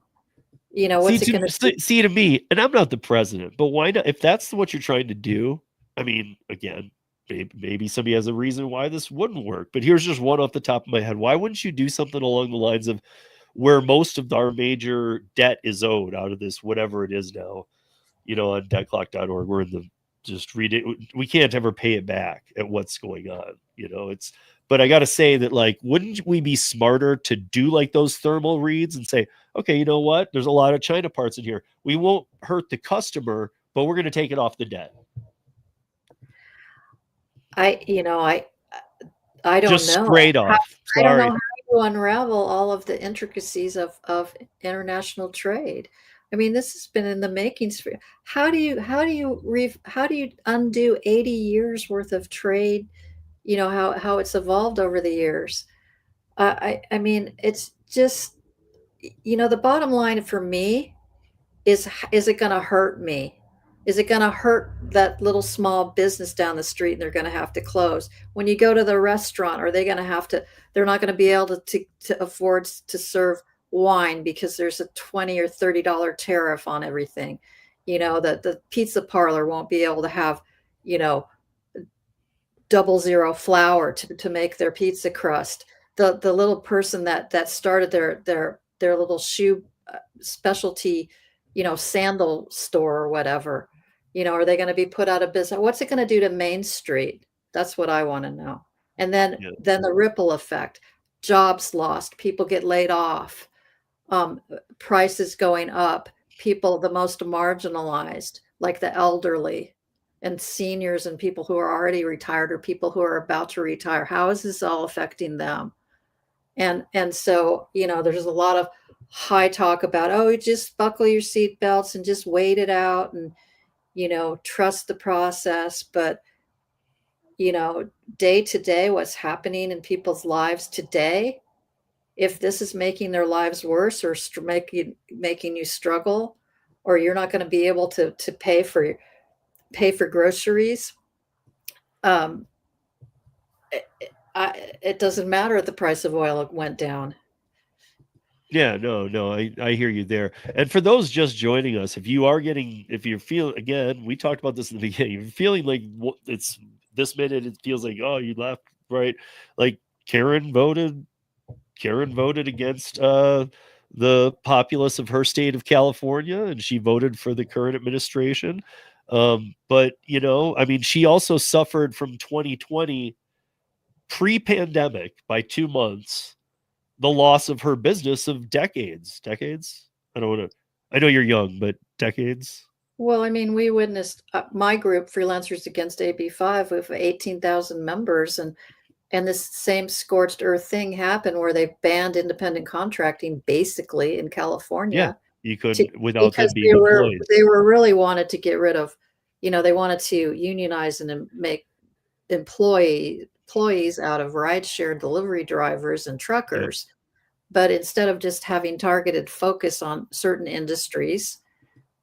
What's it going to
see to me? And I'm not the president, but why not? If that's what you're trying to do, I mean, again, maybe somebody has a reason why this wouldn't work. But here's just one off the top of my head. Why wouldn't you do something along the lines of where most of our major debt is owed out of this, whatever it is now, on debtclock.org, we're in the, just read it. We can't ever pay it back at what's going on. But I got to say that, like, wouldn't we be smarter to do like those thermal reads and say, okay, you know what? There's a lot of China parts in here. We won't hurt the customer, but we're going to take it off the debt.
I don't
just
know.
Straight off.
I don't know how to unravel all of the intricacies of international trade. I mean, this has been in the makings. How do you undo 80 years worth of trade? How it's evolved over the years. I mean, it's just, the bottom line for me is it going to hurt me? Is it going to hurt that little small business down the street and they're going to have to close? When you go to the restaurant, are they going to have to, they're not going to be able to afford to serve wine because there's a $20 or $30 tariff on everything. The pizza parlor won't be able to have, 00 flour to make their pizza crust. The little person that started their little shoe specialty, sandal store or whatever, are they going to be put out of business? What's it going to do to Main Street? That's what I want to know. And then the ripple effect, jobs lost, people get laid off, prices going up, people, the most marginalized, like the elderly and seniors and people who are already retired or people who are about to retire. How is this all affecting them? And so, there's a lot of high talk about, oh, just buckle your seat belts and just wait it out and, trust the process. But, day to day, what's happening in people's lives today, if this is making their lives worse or making you struggle, or you're not going to be able to pay for groceries, it doesn't matter if the price of oil went down.
Yeah, no, I hear you there. And for those just joining us, if you're feeling, again, we talked about this in the beginning, if you're feeling like it's this minute, it feels like, oh, you left, right? Like Karen voted against the populace of her state of California, and she voted for the current administration. But, I mean, she also suffered from 2020 pre-pandemic by 2 months, the loss of her business of decades. I know you're young, but decades.
Well, I mean, we witnessed my group, Freelancers Against AB5, with 18,000 members, and this same scorched earth thing happened where they banned independent contracting basically in California.
Yeah, you couldn't without them being employees.
They were really wanted to get rid of, they wanted to unionize and make employees out of rideshare delivery drivers and truckers. Yep. But instead of just having targeted focus on certain industries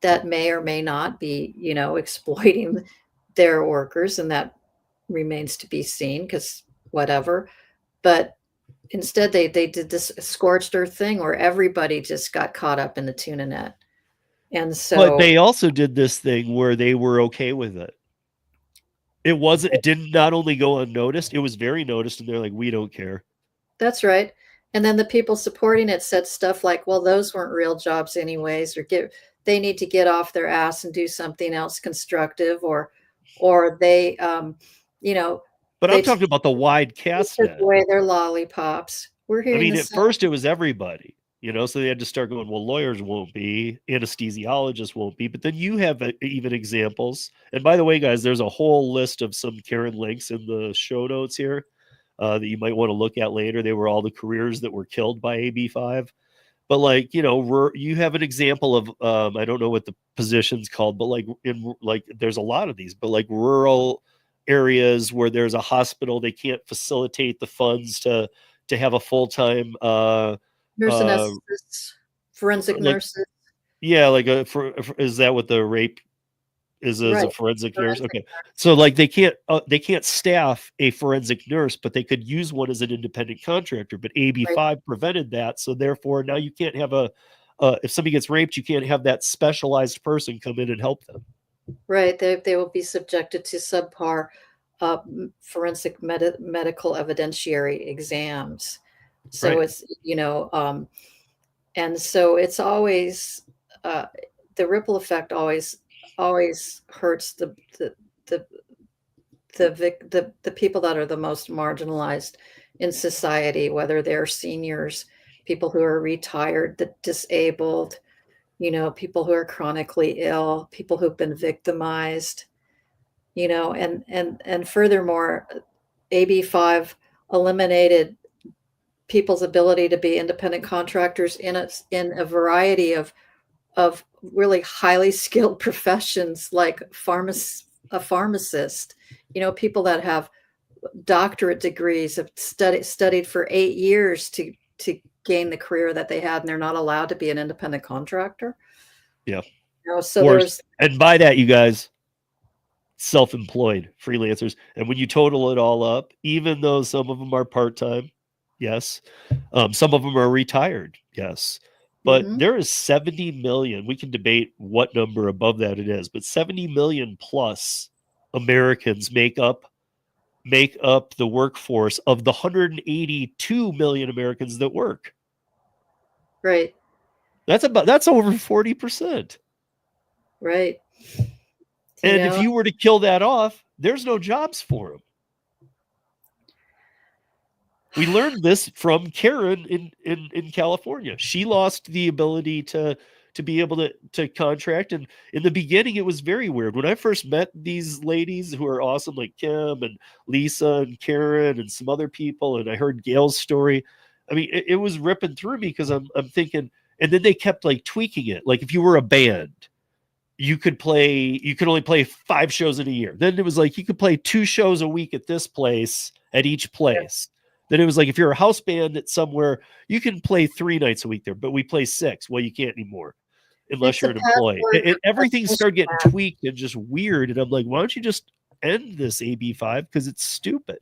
that may or may not be, exploiting their workers, and that remains to be seen because whatever. But instead they did this scorched earth thing where everybody just got caught up in the tuna net. And
But
so
they also did this thing where they were okay with it. It did not only go unnoticed, it was very noticed, and they're like, we don't care.
that's right. And then the people supporting it said stuff like, well, those weren't real jobs anyways, or they need to get off their ass and do something else constructive, or they
But
they
I'm talking about the wide cast
took
net.
away their lollipops. We're
I
hearing
mean,
the
at
same.
first it was everybody, so they had to start going, well, lawyers won't be, anesthesiologists won't be, but then you have even examples. And by the way, guys, there's a whole list of some Karen links in the show notes here that you might want to look at later. They were all the careers that were killed by AB5. But like, you have an example of, I don't know what the position's called, but there's a lot of these, but like rural areas where there's a hospital, they can't facilitate the funds to have a full-time
Nurse anesthetists, forensic
like
nurses.
yeah, like is that what the rape is as
Right.
a forensic nurse?
Forensic
Okay, so like they can't staff a forensic nurse, but they could use one as an independent contractor. But AB5 prevented that, so therefore now you can't have if somebody gets raped, you can't have that specialized person come in and help them.
Right. They will be subjected to subpar forensic medical evidentiary exams. So
Right.
it's, and so it's always the ripple effect always hurts the people that are the most marginalized in society, whether they're seniors, people who are retired, the disabled, people who are chronically ill, people who've been victimized, and furthermore, AB5 eliminated people's ability to be independent contractors in a variety of really highly skilled professions like a pharmacist, people that have doctorate degrees, have studied for 8 years to gain the career that they had, and they're not allowed to be an independent contractor.
Yeah.
So
and by that, you guys, self-employed freelancers. And when you total it all up, even though some of them are part-time, yes, some of them are retired, yes, but there is 70 million. We can debate what number above that it is, but 70 million plus Americans make up the workforce of the 182 million Americans that work.
Right.
That's over 40%.
Right.
And if you were to kill that off, there's no jobs for them. We learned this from Karen in California. She lost the ability to be able to contract. And in the beginning, it was very weird. When I first met these ladies who are awesome, like Kim and Lisa and Karen and some other people, and I heard Gail's story, I mean, it was ripping through me because I'm thinking, and then they kept like tweaking it. Like if you were a band, you could only play 5 shows in a year. Then it was like you could play 2 shows a week at this place, at each place. Yeah. Then it was like if you're a house band at somewhere, you can play 3 nights a week there, but we play 6. Well, you can't anymore unless you're an employee. Everything started getting tweaked and just weird. And I'm like, why don't you just end this AB5? Because it's stupid.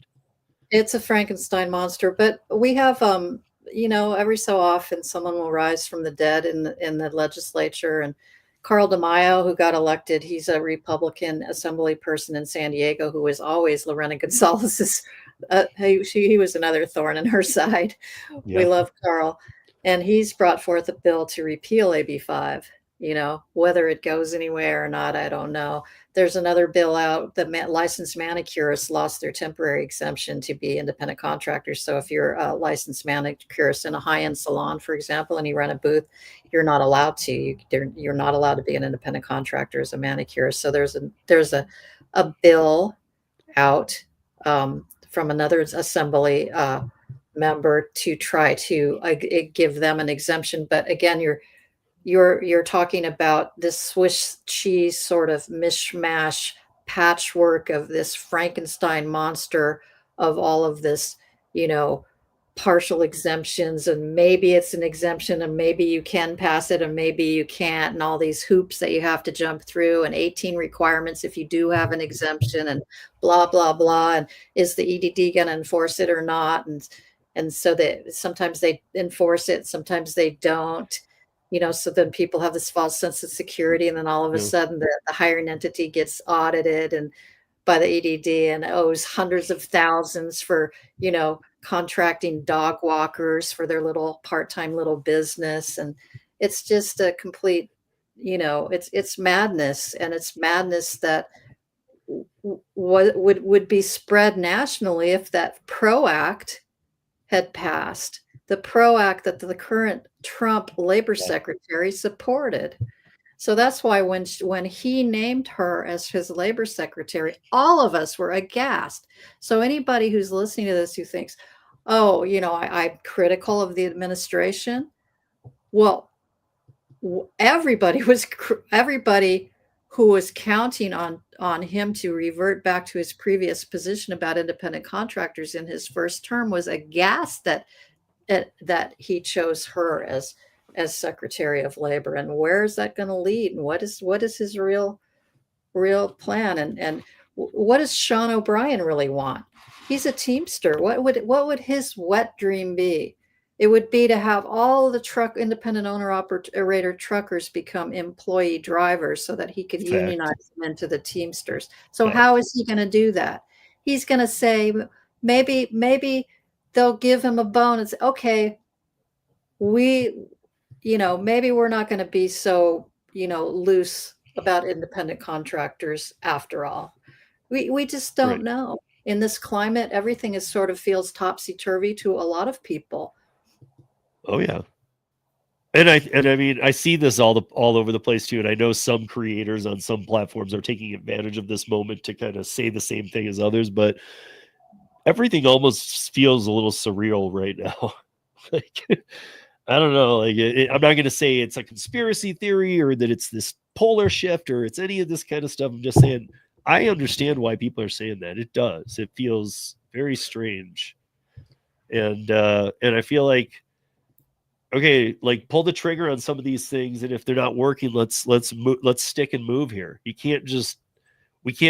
It's a Frankenstein monster. But we have every so often someone will rise from the dead in the legislature. And Carl DeMaio, who got elected, he's a Republican assembly person in San Diego who was always Lorena Gonzalez's. He was another thorn in her side. Yeah. We love Carl. And he's brought forth a bill to repeal AB5. Whether it goes anywhere or not, I don't know. There's another bill out that licensed manicurists lost their temporary exemption to be independent contractors. So if you're a licensed manicurist in a high-end salon, for example, and you run a booth, you're not allowed to. You're not allowed to be an independent contractor as a manicurist. So there's a bill out from another assembly member to try to give them an exemption. But again, you're talking about this Swiss cheese sort of mishmash patchwork of this Frankenstein monster of all of this, partial exemptions, and maybe it's an exemption and maybe you can pass it and maybe you can't, and all these hoops that you have to jump through, and 18 requirements if you do have an exemption, and blah, blah, blah. And is the EDD going to enforce it or not? And so that sometimes they enforce it, sometimes they don't. so then people have this false sense of security, and then all of a
Yeah.
sudden the hiring entity gets audited and by the EDD and owes hundreds of thousands for, contracting dog walkers for their little part-time little business. And it's just a complete, it's madness. And it's madness that what would be spread nationally if that PRO Act had passed, the PRO Act that the current Trump labor secretary supported. So that's why when he named her as his labor secretary, all of us were aghast. So anybody who's listening to this who thinks, oh, I'm critical of the administration, well, everybody who was counting on him to revert back to his previous position about independent contractors in his first term was aghast that he chose her as Secretary of Labor. And where is that going to lead? And what is his real plan? And what does Sean O'Brien really want? He's a Teamster. What would his wet dream be? It would be to have all the independent owner operator truckers become employee drivers so that he could unionize them into the Teamsters. So how is he going to do that? He's going to say, maybe they'll give him a bonus. Okay, maybe we're not going to be so, loose about independent contractors after all. We just don't know. In this climate, everything feels topsy-turvy to a lot of people.
Oh yeah. And I mean, I see this all over the place too. And I know some creators on some platforms are taking advantage of this moment to kind of say the same thing as others, but everything almost feels a little surreal right now. Like, I don't know. Like, I'm not going to say it's a conspiracy theory or that it's this polar shift or it's any of this kind of stuff. I'm just saying, I understand why people are saying that. It does. It feels very strange. And I feel like, okay, like pull the trigger on some of these things, and if they're not working, let's stick and move here. We can't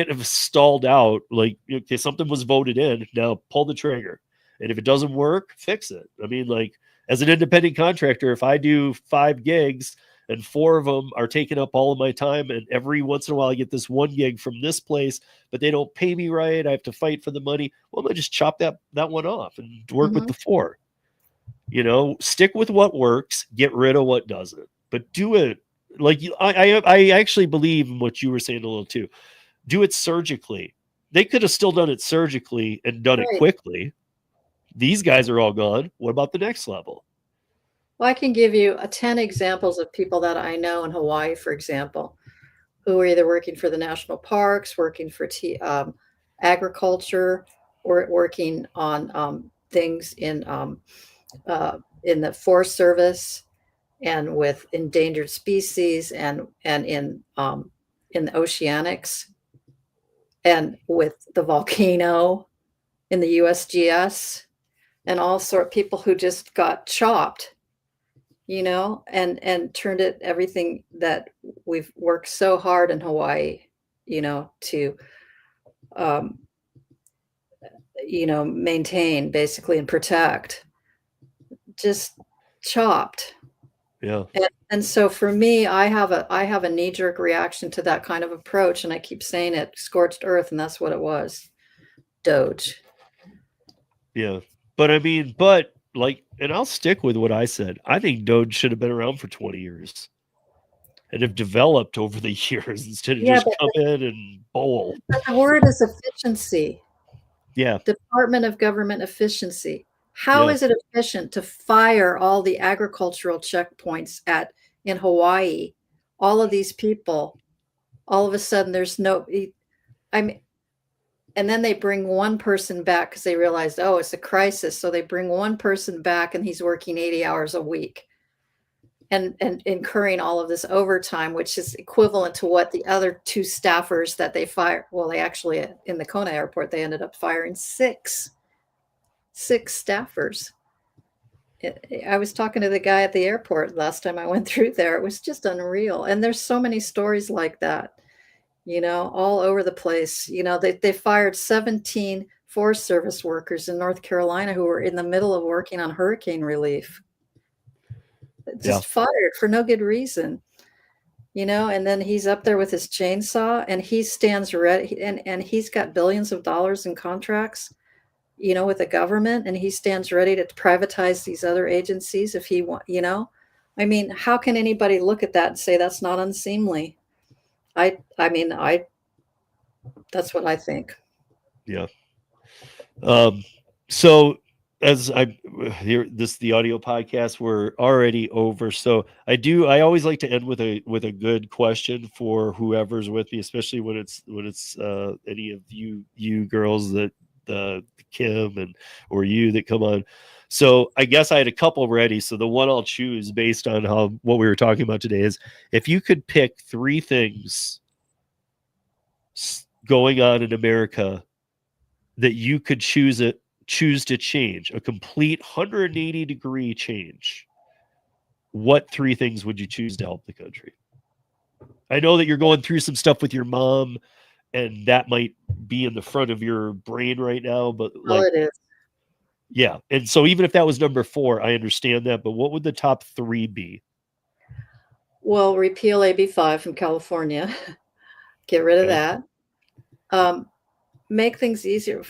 have stalled out. Like, okay, something was voted in, now pull the trigger, and if it doesn't work, fix it. I mean, like, as an independent contractor, if I do 5 gigs and 4 of them are taking up all of my time, and every once in a while I get this 1 gig from this place, but they don't pay me right, I have to fight for the money. Well, I'm gonna just chop that one off and work with the 4. Stick with what works, get rid of what doesn't, but do it. Like, I actually believe in what you were saying a little too. Do it surgically. They could have still done it surgically and done it quickly. These guys are all gone. What about the next level?
Well, I can give you 10 examples of people that I know in Hawaii, for example, who are either working for the national parks, working for agriculture, or working on things in the Forest Service and with endangered species and in the oceanics and with the volcano in the USGS and all sort of people who just got chopped, and turned it everything that we've worked so hard in Hawaii, to maintain basically and protect, just chopped.
Yeah.
And so for me, I have a knee-jerk reaction to that kind of approach, and I keep saying it, scorched earth, and that's what it was. Doge.
Yeah. But I mean, and I'll stick with what I said. I think Doge should have been around for 20 years and have developed over the years instead of just come in and bowl.
The word is efficiency.
Yeah.
Department of Government Efficiency. How is it efficient to fire all the agricultural checkpoints in Hawaii? All of these people, all of a sudden there's and then they bring one person back because they realized, oh, it's a crisis. So they bring one person back and he's working 80 hours a week and incurring all of this overtime, which is equivalent to what the other 2 staffers that they fired. Well, they actually, in the Kona airport, they ended up firing 6 staffers. I was talking to the guy at the airport last time I went through there. It was just unreal. And there's so many stories like that, all over the place. They fired 17 Forest Service workers in North Carolina who were in the middle of working on hurricane relief. just fired for no good reason, and then he's up there with his chainsaw and he stands ready, and he's got billions of dollars in contracts, with the government, and he stands ready to privatize these other agencies if he I mean, how can anybody look at that and say that's not unseemly? I mean, that's what I think.
Yeah. So as I hear the audio podcast, we're already over. So I always like to end with a good question for whoever's with me, especially when it's any of you girls that Kim or you that come on. So I guess I had a couple ready. So the one I'll choose based on what we were talking about today is, if you could pick 3 things going on in America that you could choose to change, a complete 180-degree change, what 3 things would you choose to help the country? I know that you're going through some stuff with your mom, and that might be in the front of your brain right now, but
it is.
Yeah. And so even if that was number 4, I understand that, but what would the top 3 be?
Well, repeal AB 5 from California. Get rid of that. Make things easier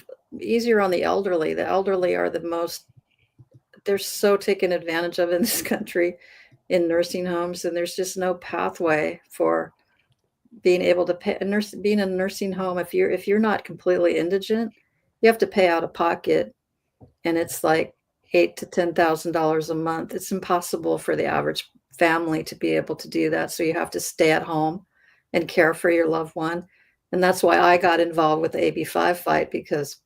on the elderly. The elderly are they're so taken advantage of in this country in nursing homes, and there's just no pathway for being able to pay being in a nursing home. If you're not completely indigent, you have to pay out of pocket, and it's like $8,000 to $10,000 a month. It's impossible for the average family to be able to do that. So you have to stay at home and care for your loved one. And that's why I got involved with the AB5 fight, because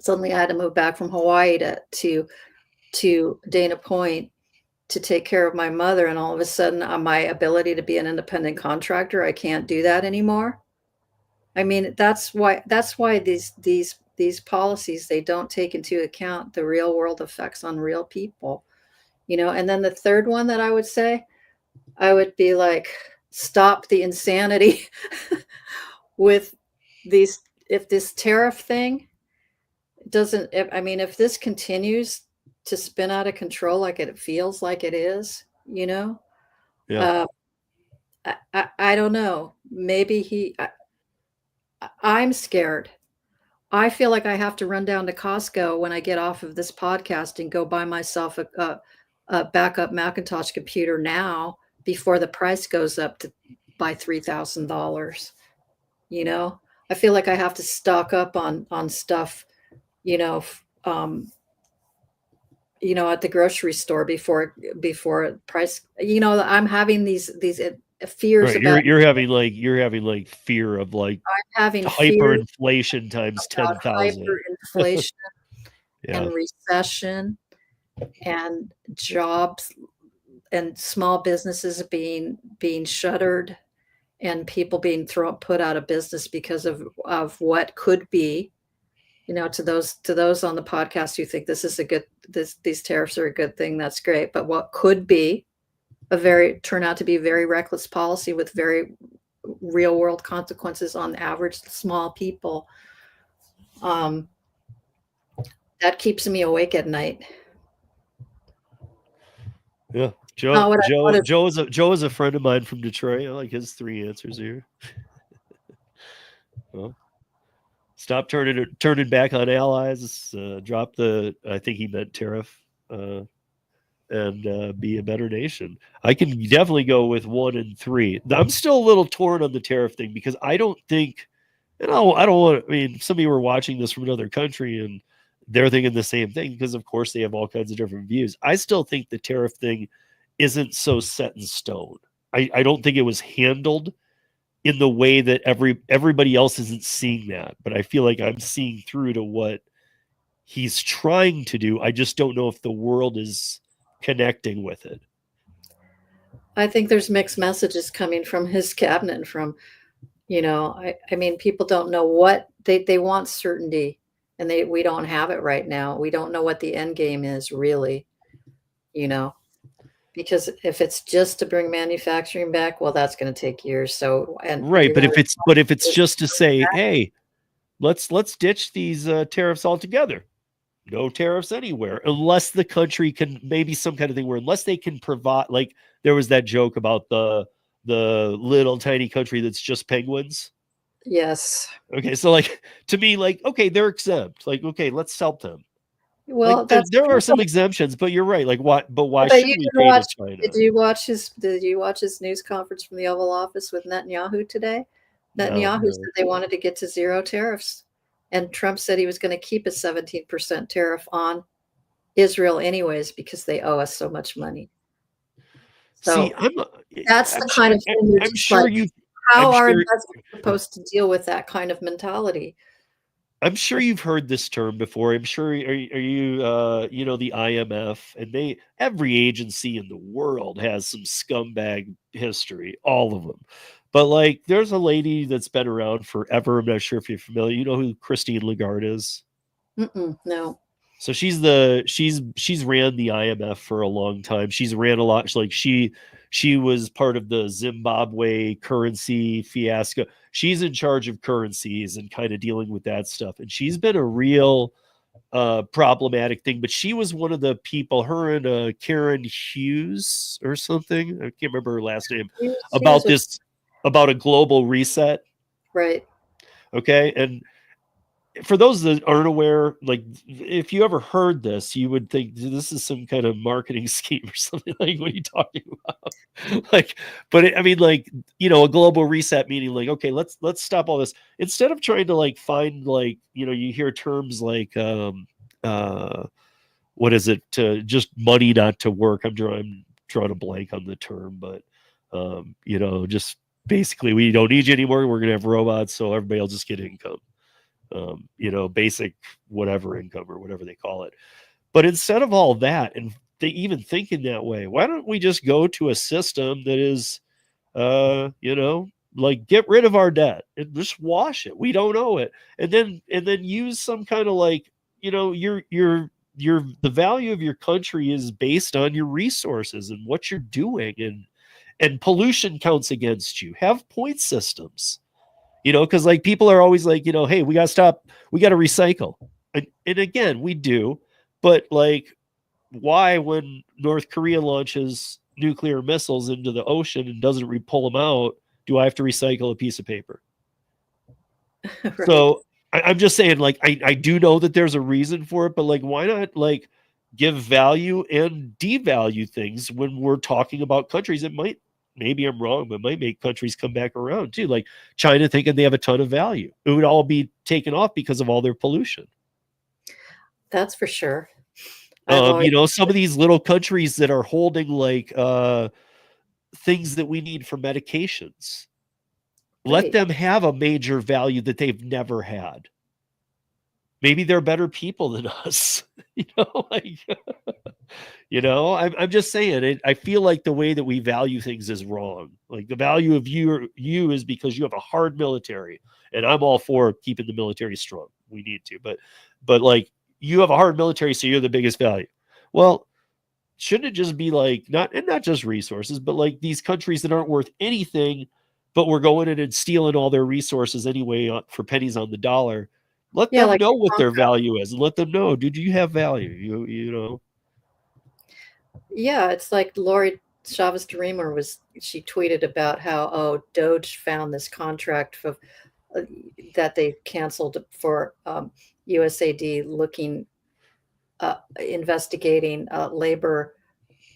suddenly I had to move back from Hawaii to Dana Point to take care of my mother. And all of a sudden, my ability to be an independent contractor, I can't do that anymore. I mean, that's why these policies, they don't take into account the real world effects on real people, And then the third one that I would say, I would be like, stop the insanity with if this tariff thing if this continues to spin out of control like it feels like it is,
Yeah.
I don't know. Maybe I'm scared. I feel like I have to run down to Costco when I get off of this podcast and go buy myself a backup Macintosh computer now before the price goes up by $3,000. I feel like I have to stock up on stuff, at the grocery store before price. I'm having these fears
Right.
about.
You're having like fear of like
I'm having
hyperinflation times 10,000.
Hyperinflation
Yeah.
and recession and jobs and small businesses being shuttered and people being put out of business because of what could be, to those on the podcast who think this is these tariffs are a good thing, that's great. But what could be turn out to be a very reckless policy with very real world consequences on average small people. That keeps me awake at night.
Yeah. Joe is a friend of mine from Detroit. I like his 3 answers here. Well, stop turning back on allies. Drop I think he meant tariff, and be a better nation. I can definitely go with 1 and 3. I'm still a little torn on the tariff thing, because I don't think, and I don't want. I mean, some of you are watching this from another country and they're thinking the same thing, because of course they have all kinds of different views. I still think the tariff thing isn't so set in stone. I don't think it was handled in the way that everybody else isn't seeing that, but I feel like I'm seeing through to what he's trying to do. I just don't know if the world is connecting with it.
I think there's mixed messages coming from his cabinet and from, I mean, people don't know what they want certainty, and we don't have it right now. We don't know what the end game is really, because if it's just to bring manufacturing back, well, that's going to take years. So, and
right. But if it's just to say, hey, let's ditch these tariffs altogether. no tariffs anywhere unless the country can, maybe some kind of thing where unless they can provide, like there was that joke about the little tiny country that's just penguins.
Yes.
Okay, so like to me, like, okay, they're exempt. Like, okay, let's help them.
Well,
Like
that's
there are some exemptions, but you're right. Like what? But why
but
should
you
we
did
pay to
watch.
China?
Did you watch his news conference from the Oval Office with Netanyahu today?
No,
Netanyahu
no.
said they wanted to get to zero tariffs, and Trump said he was going to keep a 17% tariff on Israel anyways because they owe us so much money.
See,
So that's the kind of thing you're
I'm
just
sure
like,
you.
how
I'm
are
sure.
investors supposed to deal with that kind of mentality?
I'm sure you've heard this term before. I'm sure. Are you? You know, the IMF, and every agency in the world has some scumbag history. All of them. But like, there's a lady that's been around forever. I'm not sure if you're familiar. You know who Christine Lagarde is?
No.
So she's ran the IMF for a long time. She's ran a lot. Like she was part of the Zimbabwe currency fiasco. She's in charge of currencies and kind of dealing with that stuff. And she's been a real problematic thing. But she was one of the people, her and Karen Hughes or something. I can't remember her last name. About a global reset.
Right.
Okay. And for those that aren't aware, like if you ever heard this, you would think this is some kind of marketing scheme or something. Like, what are you talking about? Like, but I mean, like, you know, a global reset meaning like, okay, let's stop all this. Instead of trying to like find, like, you know, you hear terms like what is it, to just money not to work. I'm drawing a blank on the term, but you know, just basically we don't need you anymore. We're gonna have robots, so everybody will just get income. You know, basic whatever income or whatever they call it. But instead of all that, and they even thinking that way, why don't we just go to a system that is, you know, like get rid of our debt and just wash it. We don't owe it, and then use some kind of like, you know, the value of your country is based on your resources and what you're doing, and pollution counts against you. Have point systems. You know, because like people are always like, you know, hey, we got to recycle. And again, we do. But like, why, when North Korea launches nuclear missiles into the ocean and doesn't pull them out, do I have to recycle a piece of paper? Right. So I'm just saying, like, I do know that there's a reason for it, but like, why not like give value and devalue things when we're talking about countries? Maybe I'm wrong, but it might make countries come back around too. Like China thinking they have a ton of value. It would all be taken off because of all their pollution.
That's for sure.
You know, some of these little countries that are holding like things that we need for medications, let them have a major value that they've never had. Maybe they're better people than us. You know, like, you know, I'm just saying, I feel like the way that we value things is wrong. Like the value of you is because you have a hard military, and I'm all for keeping the military strong. We need to, but like, you have a hard military, so you're the biggest value. Well, shouldn't it just be like, not just resources, but like these countries that aren't worth anything, but we're going in and stealing all their resources anyway for pennies on the dollar. Let them know what their value is, and let them know, dude, you have value. You know.
Yeah, it's like Lori Chavez DeRemer she tweeted about how Doge found this contract for that they canceled for USAID looking investigating labor.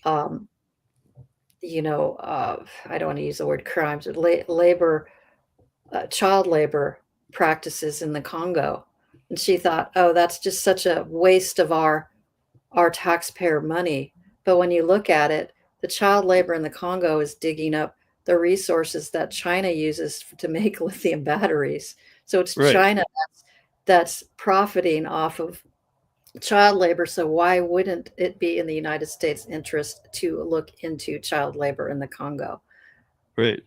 You know, I don't want to use the word crimes, but labor, child labor practices in the Congo. And she thought, oh, that's just such a waste of our taxpayer money. But when you look at it, the child labor in the Congo is digging up the resources that China uses to make lithium batteries. So it's right. China that's profiting off of child labor. So why wouldn't it be in the United States' interest to look into child labor in the Congo?
Right.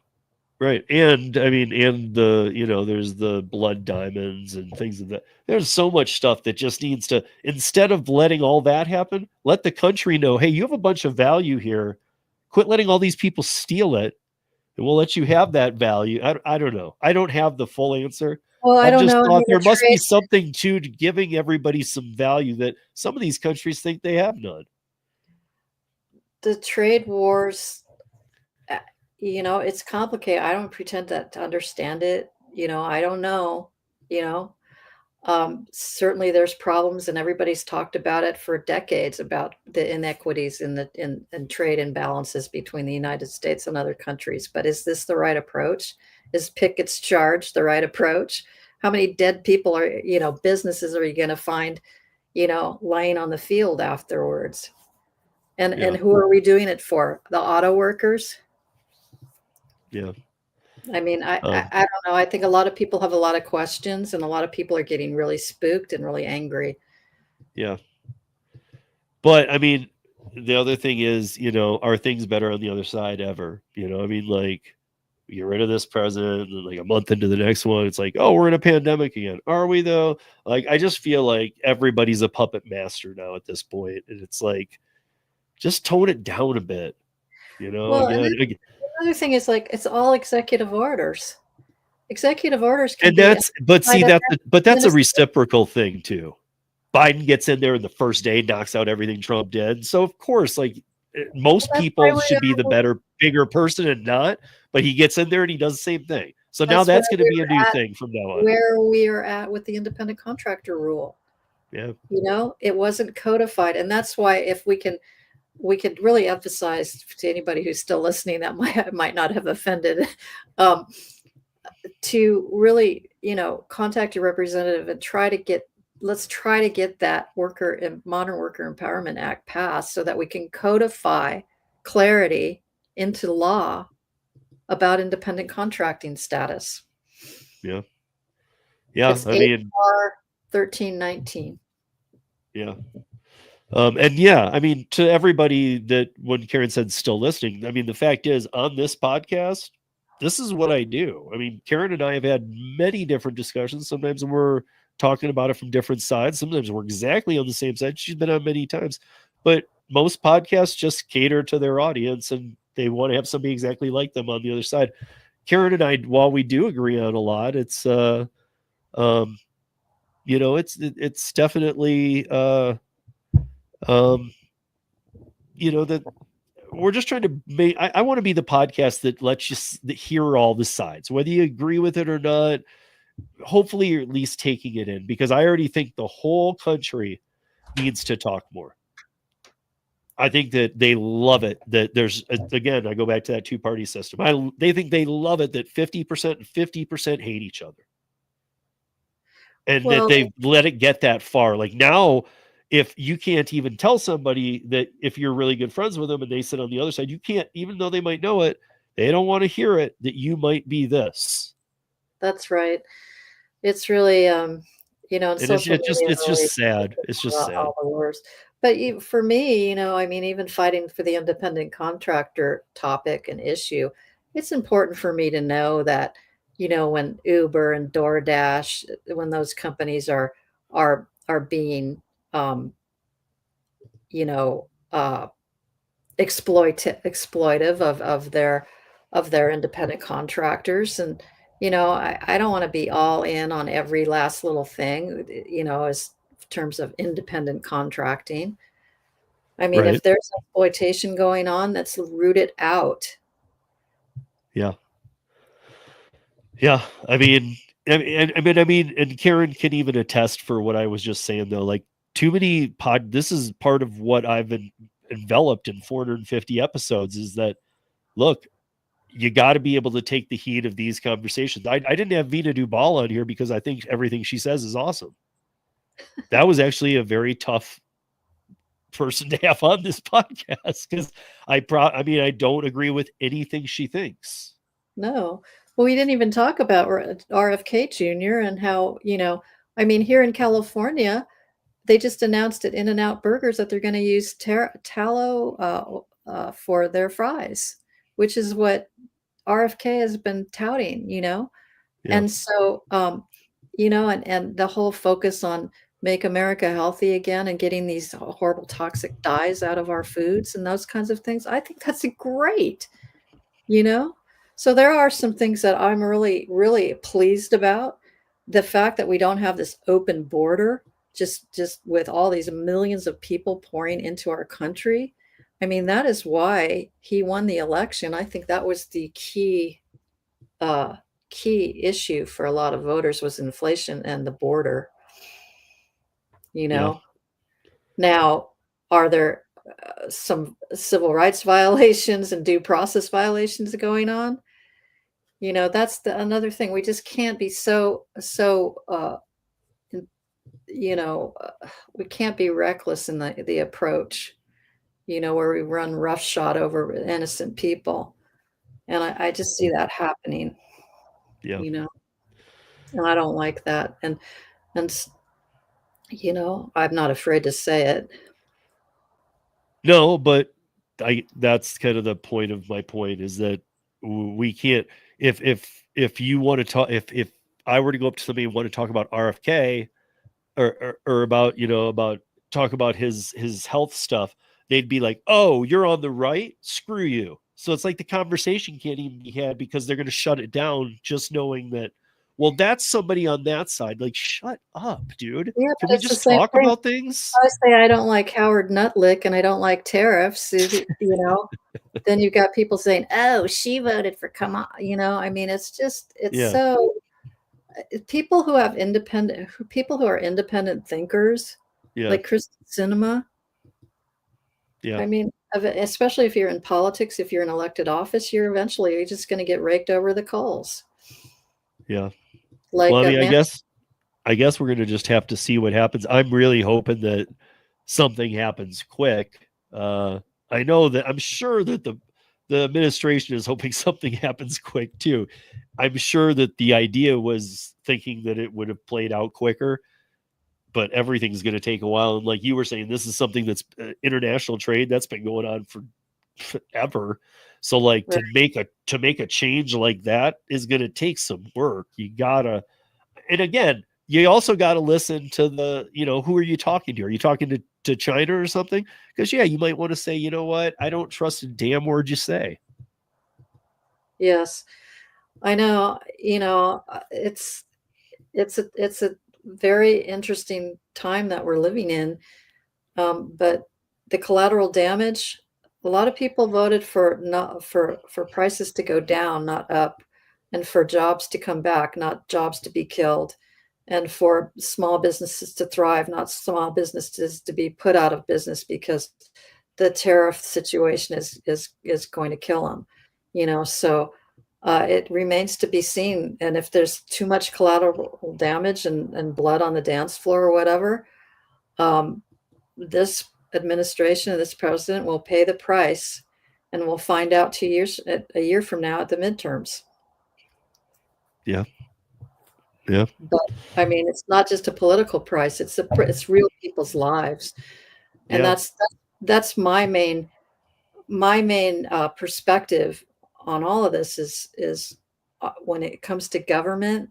Right. And I mean, and you know, there's the blood diamonds and things of that. There's so much stuff that just needs to, instead of letting all that happen, let the country know, hey, you have a bunch of value here. Quit letting all these people steal it. and we'll let you have that value. I don't know. I don't have the full answer.
Well, I
I've
don't
just
know. I
thought
mean,
there
the
must be
trade,
something to giving everybody some value that some of these countries think they have none.
the trade wars, uh, it's complicated. I don't pretend to understand it. I don't know. You know, certainly there's problems, and everybody's talked about it for decades about the inequities in trade imbalances between the United States and other countries. But is this the right approach? Is Pickett's charge the right approach? How many dead people are, businesses are you going to find, lying on the field afterwards? And
Yeah.
who are we doing it for? The auto workers?
Yeah.
I mean,
Um,
I don't know. I think a lot of people have a lot of questions, and a lot of people are getting really spooked and really angry.
yeah. But I mean, the other thing is, are things better on the other side ever? I mean, like, we get rid of this president, and like a month into the next one, it's like, oh, we're in a pandemic again. Are we though? Like, I just feel like everybody's a puppet master now at this point, and it's like, just tone it down a bit.
Well, and then
Again,
the other thing is, like, it's all executive orders. Executive orders can
and
be
but see,
applied at
that's a
administ-
reciprocal thing too. Biden gets in there in the first day, knocks out everything Trump did. So of course, like, most
That's why
people should be the
we
bigger person and not, but he gets in there and he does the same thing. So now
that's where
that's going to be a new thing from now on.
where we are at with the independent contractor rule.
Yeah.
It wasn't codified, and that's why if we could really emphasize to anybody who's still listening that might not have offended, um, to really, contact your representative and let's try to get that Modern Worker Empowerment Act passed so that we can codify clarity into law about independent contracting status.
Yeah. Yeah.
It's
I mean,
HR 1319.
yeah. And yeah, I mean, to everybody that when Karen said still listening, I mean, the fact is on this podcast, this is what I do. I mean, Karen and I have had many different discussions. Sometimes we're talking about it from different sides. Sometimes we're exactly on the same side. She's been on many times, but most podcasts just cater to their audience and they want to have somebody exactly like them on the other side. Karen and I, while we do agree on a lot, it's it's definitely that we're just trying to make, I want to be the podcast that lets you hear all the sides, whether you agree with it or not. Hopefully you're at least taking it in, because I already think the whole country needs to talk more. I think that they love it that there's, again, I go back to that two-party system. They think they love it that 50% and 50% hate each other. And
Well,
that they've let it get that far. Like now, if you can't even tell somebody that if you're really good friends with them and they sit on the other side, you can't, even though they might know it, they don't want to hear it, that you might be this.
that's right. It's really, and social media
It's
really
just sad. It's just sad.
all the wars. But for me, I mean, even fighting for the independent contractor topic and issue, it's important for me to know that, when Uber and DoorDash, when those companies are being, you know, uh, exploitive of their independent contractors, and I don't want to be all in on every last little thing, as terms of independent contracting. I mean,
Right.
if there's exploitation going on, let's root it out.
Yeah. Yeah. I mean, and Karen can even attest for what I was just saying though. Like, too many this is part of what I've enveloped in 450 episodes, is that, look, you got to be able to take the heat of these conversations. I didn't have Vina Dubal on here because I think everything she says is awesome. That was actually a very tough person to have on this podcast, because I don't agree with anything she thinks.
No. Well, we didn't even talk about RFK Jr. and how, I mean, here in California, they just announced at In-N-Out Burgers that they're going to use tallow for their fries, which is what RFK has been touting,
Yeah.
And so, and the whole focus on make America healthy again and getting these horrible toxic dyes out of our foods and those kinds of things. I think that's great, you know? So there are some things that I'm really, really pleased about. The fact that we don't have this open border, just with all these millions of people pouring into our country. I mean, that is why he won the election. I think that was the uh, key issue for a lot of voters was inflation and the border. You
Yeah.
know, now are there some civil rights violations and due process violations going on? You know, that's another thing. We just can't be you know, we can't be reckless in the approach, you know, where we run roughshod over innocent people. And I just see that happening,
Yeah.
you know, and I don't like that. And, you know, I'm not afraid to say it.
No, but that's kind of the point of my point is that we can't, if you want to talk, if I were to go up to somebody and want to talk about RFK or about, about talk about his health stuff, they'd be like, "Oh, you're on the right? Screw you." So it's like the conversation can't even be had because they're going to shut it down just knowing that, well, that's somebody on that side. Like, shut up, dude.
Yeah,
Can
but
we
it's the
just
same
talk
thing.
about things?
I say I don't like Howard Nutlick and I don't like tariffs, you know, then you've got people saying, "Oh, she voted for come on," you know. I mean, it's
Yeah.
so people who have people who are independent thinkers,
Yeah.
like Kristen Sinema.
Yeah.
I mean, especially if you're in politics, if you're in elected office, you're just going to get raked over the coals.
Yeah.
Like
Well, I mean,
man,
I guess we're going to just have to see what happens. I'm really hoping that something happens quick. I know that I'm sure that the administration is hoping something happens quick too. I'm sure that the idea was thinking that it would have played out quicker, but everything's going to take a while. And like you were saying, this is something that's international trade that's been going on for forever. So like
right.
to make a change like that is going to take some work. You gotta, and again, you also got to listen to who are you talking to? Are you talking to China or something? Because yeah, you might want to say, you know what, I don't trust a damn word you say.
Yes, I know. You know, it's a very interesting time that we're living in. But the collateral damage, a lot of people voted for not for prices to go down, not up, and for jobs to come back, not jobs to be killed, and for small businesses to thrive, not small businesses to be put out of business because the tariff situation is going to kill them. You know, so it remains to be seen. And if there's too much collateral damage and blood on the dance floor or whatever, this administration and this president will pay the price, and we'll find out a year from now at the midterms.
Yeah. Yeah.
But I mean, it's not just a political price; it's real people's lives, and
Yeah.
that's my main perspective on all of this is when it comes to government.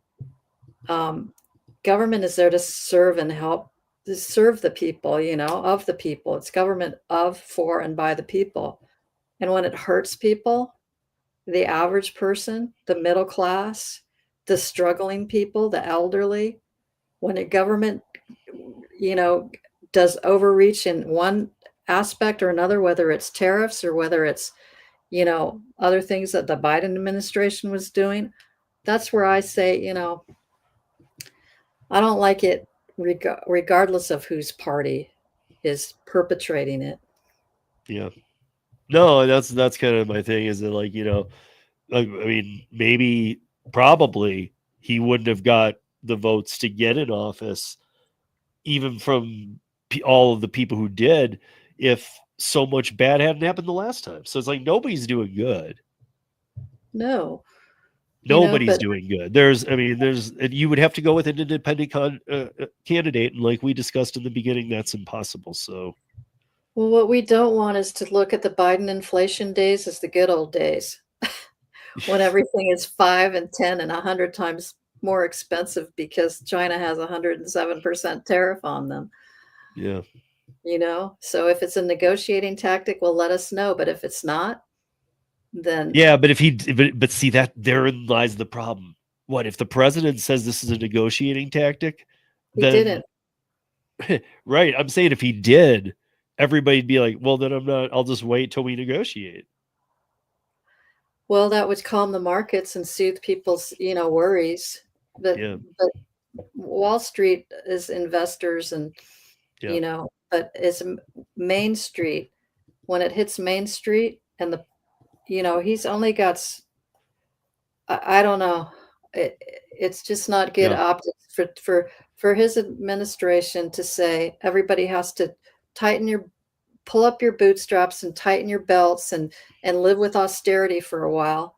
Government is there to serve and help to serve the people, you know, of the people. It's government of, for, and by the people. And when it hurts people, the average person, the middle class, the struggling people, the elderly, when a government, you know, does overreach in one aspect or another, whether it's tariffs or whether it's, you know, other things that the Biden administration was doing, that's where I say, you know, I don't like it regardless of whose party is perpetrating it.
Yeah. No, that's kind of my thing is that like, I mean, maybe probably he wouldn't have got the votes to get in office, even from all of the people who did, if so much bad hadn't happened the last time. So it's like nobody's doing good.
No, you know,
Nobody's
but
doing good. You would have to go with an independent candidate, and like we discussed in the beginning, that's impossible. So
well, what we don't want is to look at the Biden inflation days as the good old days when everything is 5 and 10 and 100 times more expensive because China has 107% tariff on them.
yeah,
You know, so if it's a negotiating tactic, well, let us know. But if it's not, then
Yeah, but but see that therein lies the problem. What if the president says this is a negotiating tactic?
he
Then
didn't.
right, I'm saying if he did, everybody'd be like, well, then I'm not. I'll just wait till we negotiate.
Well, that would calm the markets and soothe people's, worries. But
Yeah,
but Wall Street is investors and,
yeah,
but it's Main Street. When it hits Main Street and he's only got, I don't know. It's just not good
yeah,
optics for his administration to say everybody has to tighten your pull up your bootstraps and tighten your belts and live with austerity for a while.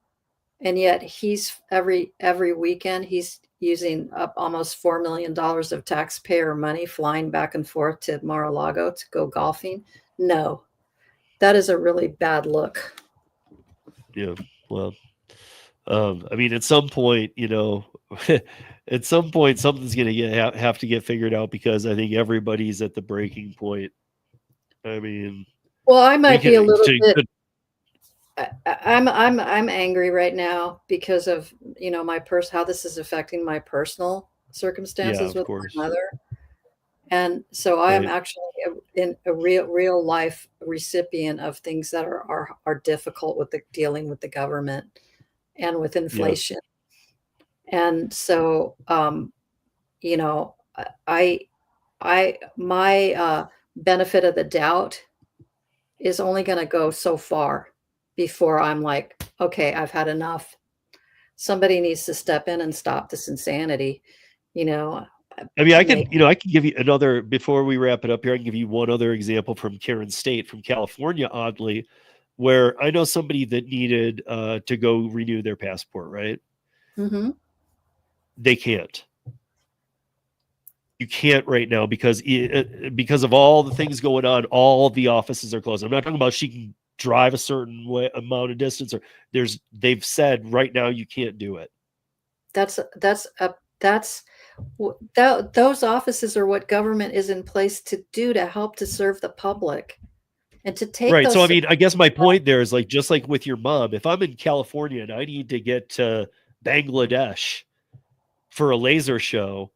And yet he's every weekend he's using up almost $4 million of taxpayer money flying back and forth to Mar-a-Lago to go golfing. No, that is a really bad look.
yeah. Well, I mean, at some point, at some point, something's going to have to get figured out because I think everybody's at the breaking point. I mean,
Well, I
we
might be a
can.
little bit. I'm angry right now because of how this is affecting my personal
Yeah,
circumstances
of
with
course.
my mother. And so I am
Right.
actually in a real life recipient of things that are difficult with dealing with the government and with
Yeah.
inflation. And so, you know, my benefit of the doubt is only going to go so far before I'm like, okay, I've had enough. Somebody needs to step in and stop this insanity. You know,
I mean,
make
I can give you another before we wrap it up here. I can give you one other example from Karen State from California, oddly, where I know somebody that needed to go renew their passport. Right?
Mhm.
They can't. You can't right now because of all the things going on. All the offices are closed. I'm not talking about she can drive a certain amount of distance, or they've said right now you can't do it.
That's those offices are what government is in place to do to help to serve the public and to take
Right. So, I
those.
mean, I guess my point there is like, just like with your mom, if I'm in California and I need to get to Bangladesh for a laser show,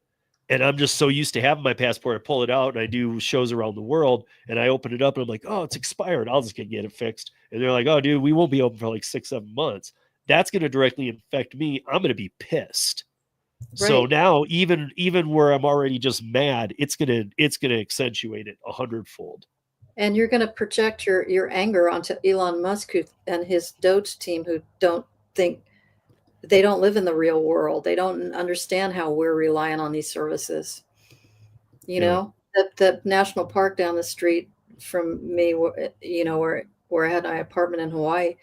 and I'm just so used to having my passport, I pull it out and I do shows around the world and I open it up and I'm like, oh, it's expired. I'll just get it fixed. And they're like, oh, dude, we won't be open for like 6-7 months. That's going to directly affect me. I'm going to be pissed. So
Right.
now even where I'm already just mad, it's going to accentuate it 100-fold.
And you're going to project your anger onto Elon Musk and his Doge team who don't think they don't live in the real world. They don't understand how we're relying on these services.
Yeah.
The national park down the street from me, where I had my apartment in Hawaii,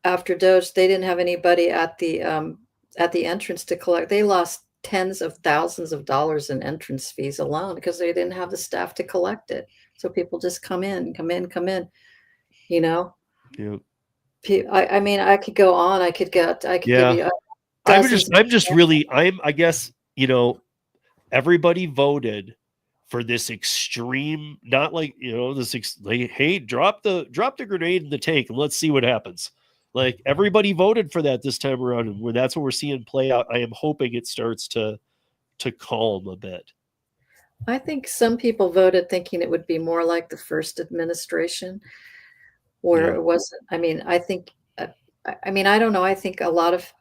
after Doge, they didn't have anybody at the entrance to collect. They lost tens of thousands of dollars in entrance fees alone because they didn't have the staff to collect it. So people just come in. You know,
Yeah.
I mean, I could go on. I could give
Yeah.
you
I'm
dozens.
just really, I guess, everybody voted for this extreme, not like, like, hey, drop the grenade in the tank and let's see what happens. Like everybody voted for that this time around, and when that's what we're seeing play out, I am hoping it starts to calm a bit.
I think some people voted thinking it would be more like the first administration, where
Yeah.
it wasn't. I mean, I think. I mean, I don't know. I think a lot of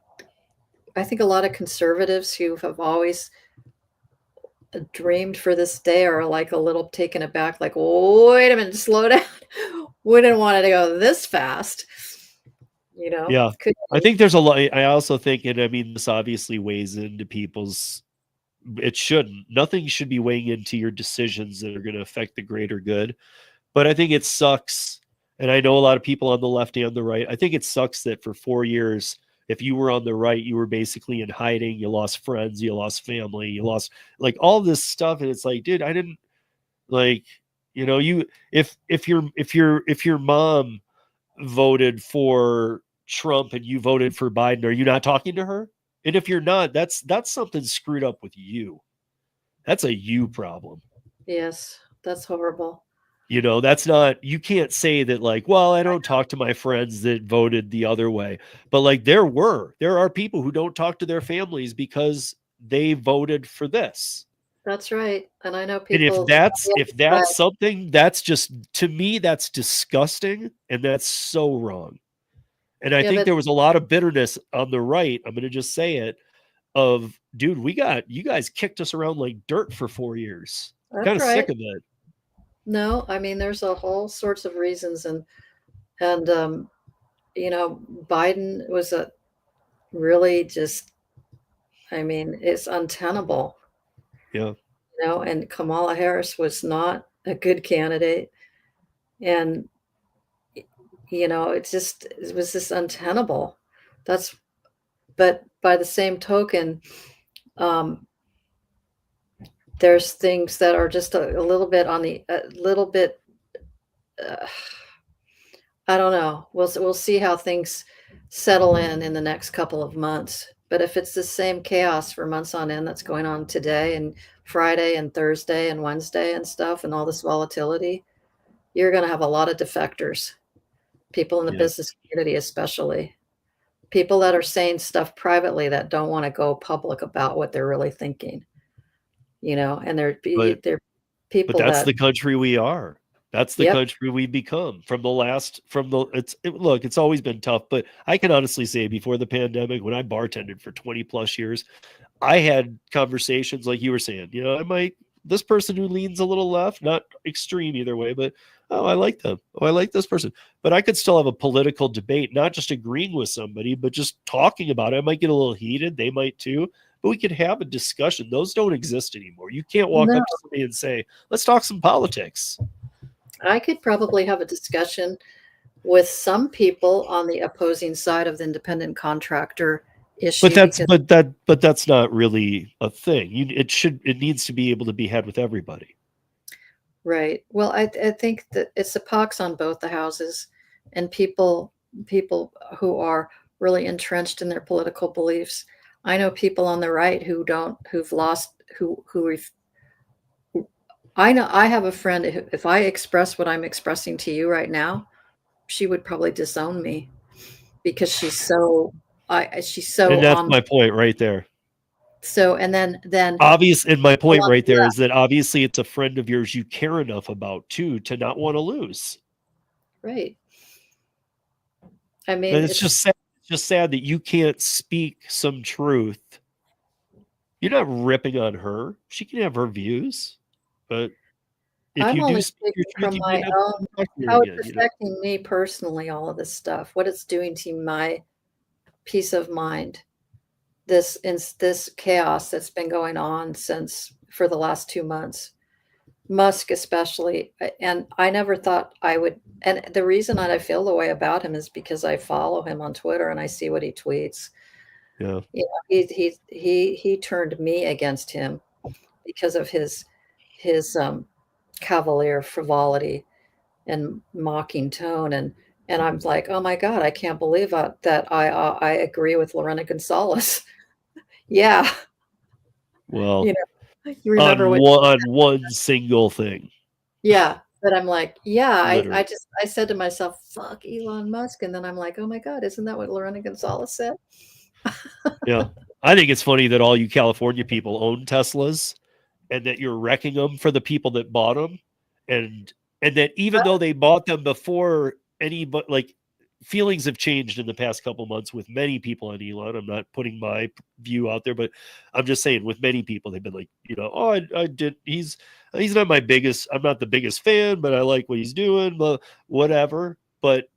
conservatives who have always dreamed for this day are like a little taken aback, like, wait a minute, slow down. We didn't want it to go this fast.
Yeah.
Could
I think there's a lot. I also think, and I mean, this obviously weighs into people's, it shouldn't, nothing should be weighing into your decisions that are going to affect the greater good. But I think it sucks. And I know a lot of people on the left and the right. I think it sucks that for 4 years, if you were on the right, you were basically in hiding. You lost friends, you lost family, you lost like all this stuff. And it's like, dude, I didn't like, if your mom voted for Trump and you voted for Biden, are you not talking to her? And if you're not, that's something screwed up with you. That's a you problem.
Yes, that's horrible.
You know, that's not, you can't say that like, well, I don't talk to my friends that voted the other way. But like there are people who don't talk to their families because they voted for this.
That's right. And I know
And
people.
if that's something, that's just, to me, that's disgusting and that's so wrong. And I
Yeah,
think
but
there was a lot of bitterness on the right. I'm going to just say it, of, dude, you guys kicked us around like dirt for 4 years.
that's
Kind of sick
right.
of it.
No, I mean, there's a whole sorts of reasons, and you know, Biden was a really just, I mean, it's untenable,
Yeah.
you know, and Kamala Harris was not a good candidate, and you know, it was just untenable. That's, but by the same token, um, there's things that are just a little bit on the a little bit. Uh, I don't know. We'll see how things settle in the next couple of months. But if it's the same chaos for months on end that's going on today and Friday and Thursday and Wednesday and stuff, and all this volatility, you're going to have a lot of defectors, people in the
Yeah.
business community, especially people that are saying stuff privately that don't want to go public about what they're really thinking. You know, and they're
But
people
that's
that,
the country we are. That's the
yep,
country we become look, it's always been tough, but I can honestly say before the pandemic, when I bartended for 20 plus years, I had conversations like you were saying, you know, this person who leans a little left, not extreme either way, but oh, I like them. Oh, I like this person. But I could still have a political debate, not just agreeing with somebody, but just talking about it. I might get a little heated. They might too, but we could have a discussion. Those don't exist anymore. You can't walk
no,
up to somebody and say, let's talk some politics.
I could probably have a discussion with some people on the opposing side of the independent contractor issue.
But that's not really a thing. It needs to be able to be had with everybody.
Right. Well, I think that it's a pox on both the houses, and people who are really entrenched in their political beliefs. I know people on the right who've lost, I know I have a friend, if I express what I'm expressing to you right now, she would probably disown me because she's so
And that's
on.
my point right there.
So, and then
And my point
on
right
the
there
left,
is that obviously it's a friend of yours you care enough about too to not want to lose.
right. I mean,
And it's just sad that you can't speak some truth. You're not ripping on her. She can have her views, but if
I'm
you do
only
speak your
speaking
truth,
from
you
my
might not
own,
talk to her
how
again.
it's
You know?
affecting me personally, all of this stuff, what it's doing to my peace of mind. This chaos that's been going on for the last 2 months. Musk especially, and I never thought I would. And the reason that I feel the way about him is because I follow him on Twitter and I see what he tweets.
Yeah.
You know, he turned me against him because of his cavalier frivolity and mocking tone, and I'm like, oh my god, I can't believe that I agree with Lorena Gonzalez. Yeah,
Well,
you know, you remember when,
on one single thing,
yeah, but I'm like, yeah,
literally.
I said to myself, fuck Elon Musk, and then I'm like, oh my god, isn't that what Lorena Gonzalez said?
Yeah. I think it's funny that all you California people own Teslas and that you're wrecking them for the people that bought them, and that even though they bought them before any, but like, feelings have changed in the past couple months with many people on Elon. I'm not putting my view out there, but I'm just saying with many people they've been like, you know, oh, I did, he's not I'm not the biggest fan, but I like what he's doing, but whatever. But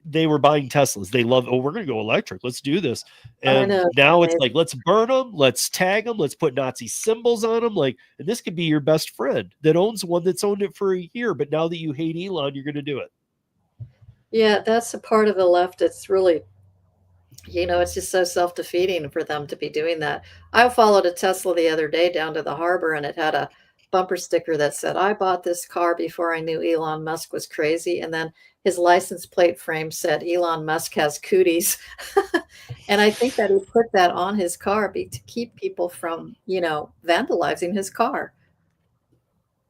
they were buying Teslas. They love, oh, we're going to go electric. Let's do this.
I
And
know,
now it's
amazing.
like, let's burn them. Let's tag them. Let's put Nazi symbols on them. Like, and this could be your best friend that owns one that's owned it for a year. But now that you hate Elon, you're going to do it.
Yeah, that's a part of the left. It's really, it's just so self-defeating for them to be doing that. I followed a Tesla the other day down to the harbor, and it had a bumper sticker that said, I bought this car before I knew Elon Musk was crazy. And then his license plate frame said, Elon Musk has cooties. And I think that he put that on his car to keep people from, vandalizing his car.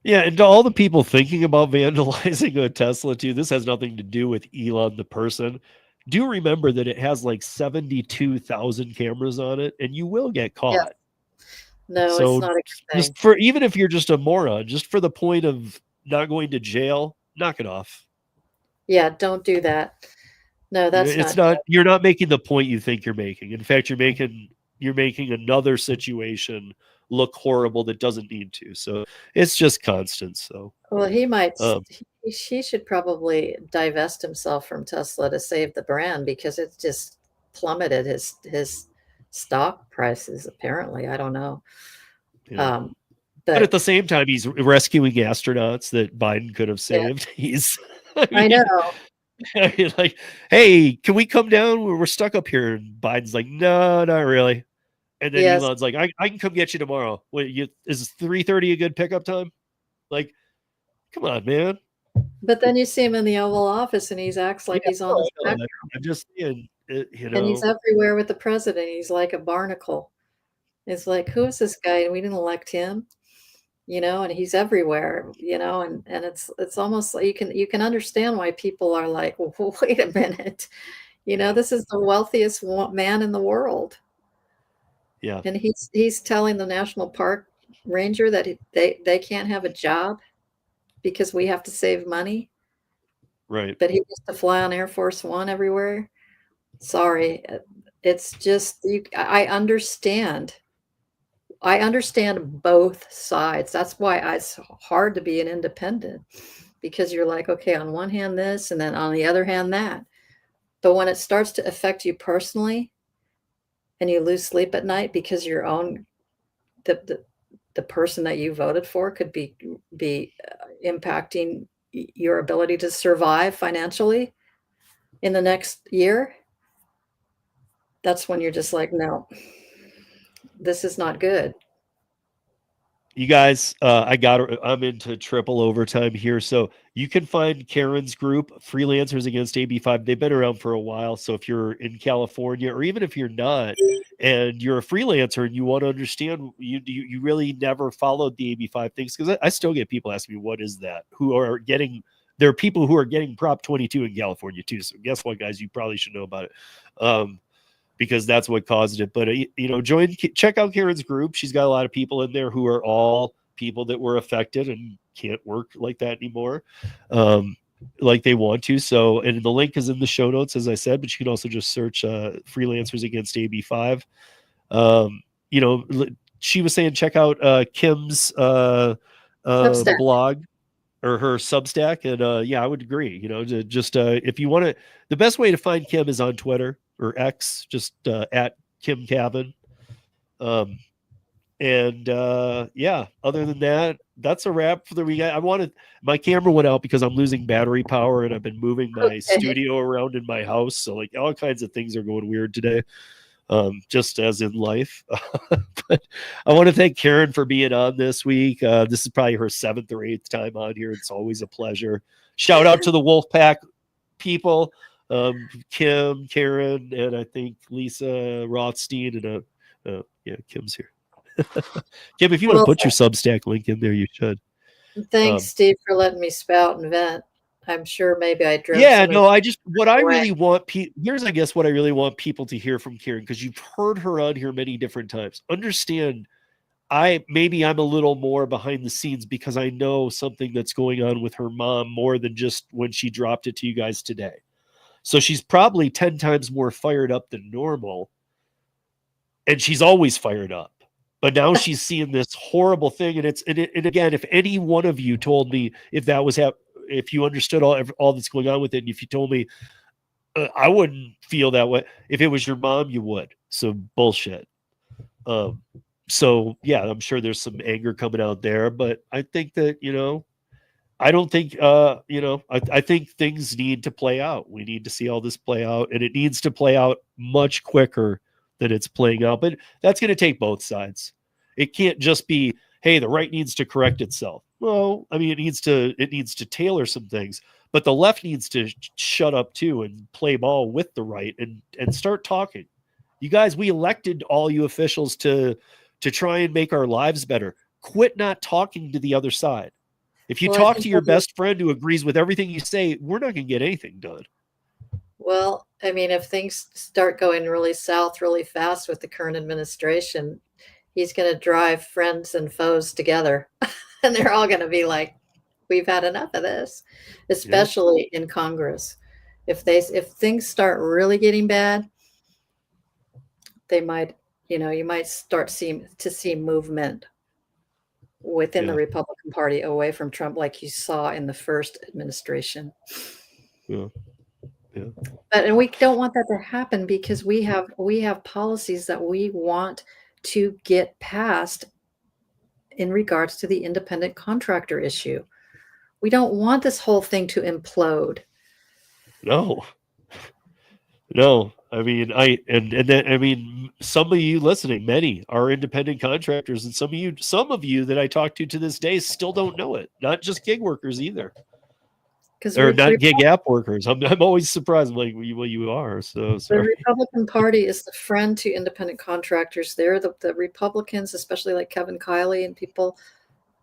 Yeah, and to all the people thinking about vandalizing a Tesla too, this has nothing to do with Elon the person. Do remember that it has like 72,000 cameras on it, and you will get
Yeah.
caught.
No, it's
So
not a good thing.
just for even if you're just a moron, just for the point of not going to jail, knock it off.
Yeah, don't do that. No, that's
It's
not
not
good.
you're not making the point you think you're making. In fact, you're making another situation look horrible that doesn't need to. So it's just constant. So
Well, he might,
um,
he should probably divest himself from Tesla to save the brand because it just plummeted his stock prices, apparently. I don't know.
yeah. But at
But
the same time, he's rescuing astronauts that Biden could have
yeah,
saved. He's, I
I
mean,
know.
I mean, like, hey, can we come down? We're stuck up here. And Biden's like, no, not really. And then
Yes.
Elon's like, I can come get you tomorrow. Is 3:30 a good pickup time? Like, come on, man.
But then you see him in the Oval Office and he acts
Yeah,
like he's on
no,
the
I know.
spectrum.
I'm just saying,
And he's everywhere with the president. He's like a barnacle. It's like, who is this guy? And we didn't elect him, and he's everywhere, and it's almost like you can understand why people are like, well, wait a minute,
yeah,
this is the wealthiest man in the world.
yeah,
And he's telling the national park ranger that they can't have a job because we have to save money,
right.
but he gets to fly on Air Force One everywhere. Sorry, it's just I understand. I understand both sides. That's why it's hard to be an independent because you're like, okay, on one hand this, and then on the other hand that. But when it starts to affect you personally, and you lose sleep at night because your own the person that you voted for could be impacting your ability to survive financially in the next year, that's when you're just like, no, this is not good.
You guys, I'm into triple overtime here. So you can find Karen's group, Freelancers Against AB5. They've been around for a while. So if you're in California, or even if you're not, and you're a freelancer and you want to understand, you really never followed the AB5 things, because I still get people asking me, what is that? There are people who are getting Prop 22 in California too. So guess what, guys? You probably should know about it. Because that's what caused it. But, check out Karen's group. She's got a lot of people in there who are all people that were affected and can't work like that anymore, like they want to. So, and the link is in the show notes, as I said, but you can also just search Freelancers Against AB5. She was saying, check out Kim's
Substack.
blog or her Substack. And I would agree, if you want to, the best way to find Kim is on Twitter or X, just at Kim Cavan. Other than that, that's a wrap for the week. My camera went out because I'm losing battery power, and I've been moving my studio around in my house. So like all kinds of things are going weird today. Just as in life. But I want to thank Karen for being on this week. This is probably her 7th or 8th time on here. It's always a pleasure. Shout out to the Wolfpack people, Kim, Karen, and I think Lisa Rothstein, and Kim's here. Kim, if you want to put your Substack link in there, you should.
Thanks, Steve, for letting me spout and vent. I'm sure maybe I drove.
Yeah, no, I really want here's, I guess, what I really want people to hear from Karen, because you've heard her on here many different times. Understand, maybe I'm a little more behind the scenes because I know something that's going on with her mom more than just when she dropped it to you guys today. So she's probably 10 times more fired up than normal. And she's always fired up. But now she's seeing this horrible thing. And again, if any one of you told me if you understood all that's going on with it, and if you told me, I wouldn't feel that way. If it was your mom, you would. So bullshit. So yeah, I'm sure there's some anger coming out there, but I think that, I don't think, I think things need to play out. We need to see all this play out, and it needs to play out much quicker than it's playing out. But that's going to take both sides. It can't just be, hey, the right needs to correct itself. Well, I mean, it needs to tailor some things, but the left needs to shut up too and play ball with the right and start talking. You guys, we elected all you officials to try and make our lives better. Quit not talking to the other side. If you
Well, I
talk
think
to your
that was-
best friend who agrees with everything you say, we're not going to get anything done.
Well, I mean, if things start going really south really fast with the current administration, he's going to drive friends and foes together. And they're all going to be like, we've had enough of this, especially in Congress. If things start really getting bad, they might, you might start to see movement within the
Yeah.
Republican Party away from Trump, like you saw in the first administration.
Yeah.
And we don't want that to happen because we have policies that we want to get passed in regards to the independent contractor issue. We don't want this whole thing to implode.
No. I mean, some of you listening, many are independent contractors, and some of you that I talk to this day still don't know it. Not just gig workers either. Or not gig app workers. I'm always surprised. I'm like, well, you are. So sorry.
The Republican Party is the friend to independent contractors. They're the Republicans, especially like Kevin Kiley and people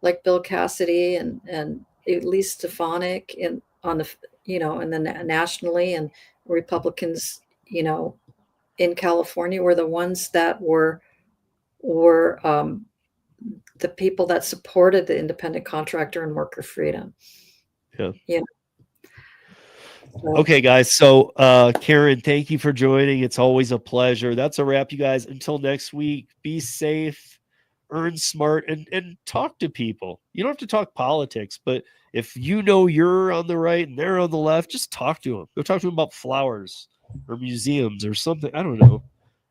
like Bill Cassidy and Elise Stefanik and and then nationally, and Republicans, in California were the ones that were the people that supported the independent contractor and worker freedom.
Yeah. Okay, guys. So, Karen, thank you for joining. It's always a pleasure. That's a wrap, you guys. Until next week, be safe, earn smart, and talk to people. You don't have to talk politics, but if you know you're on the right and they're on the left, just talk to them. Go talk to them about flowers or museums or something. I don't know.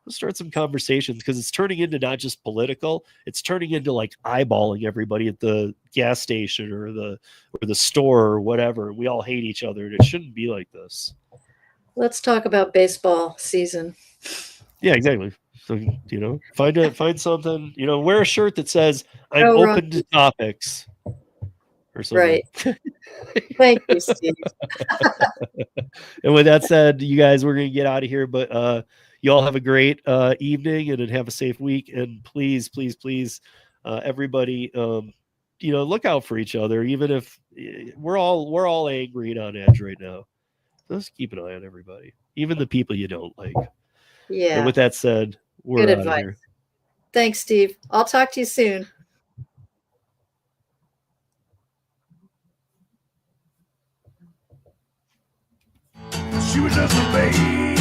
Let's start some conversations, because it's turning into not just political, it's turning into like eyeballing everybody at the gas station or the store or whatever. We all hate each other, and it shouldn't be like this.
Let's talk about baseball season.
Yeah, exactly. So, find something, wear a shirt that says I'm
Go
open to topics or something.
Right. Thank you, Steve.
And with that said, you guys, we're going to get out of here, but you all have a great evening and have a safe week. And please, everybody, look out for each other. Even if we're all angry and on edge right now, just keep an eye on everybody, even the people you don't like.
Yeah.
And with that said, we're
Good
out
advice.
of here.
Thanks, Steve. I'll talk to you soon.
She was just a baby.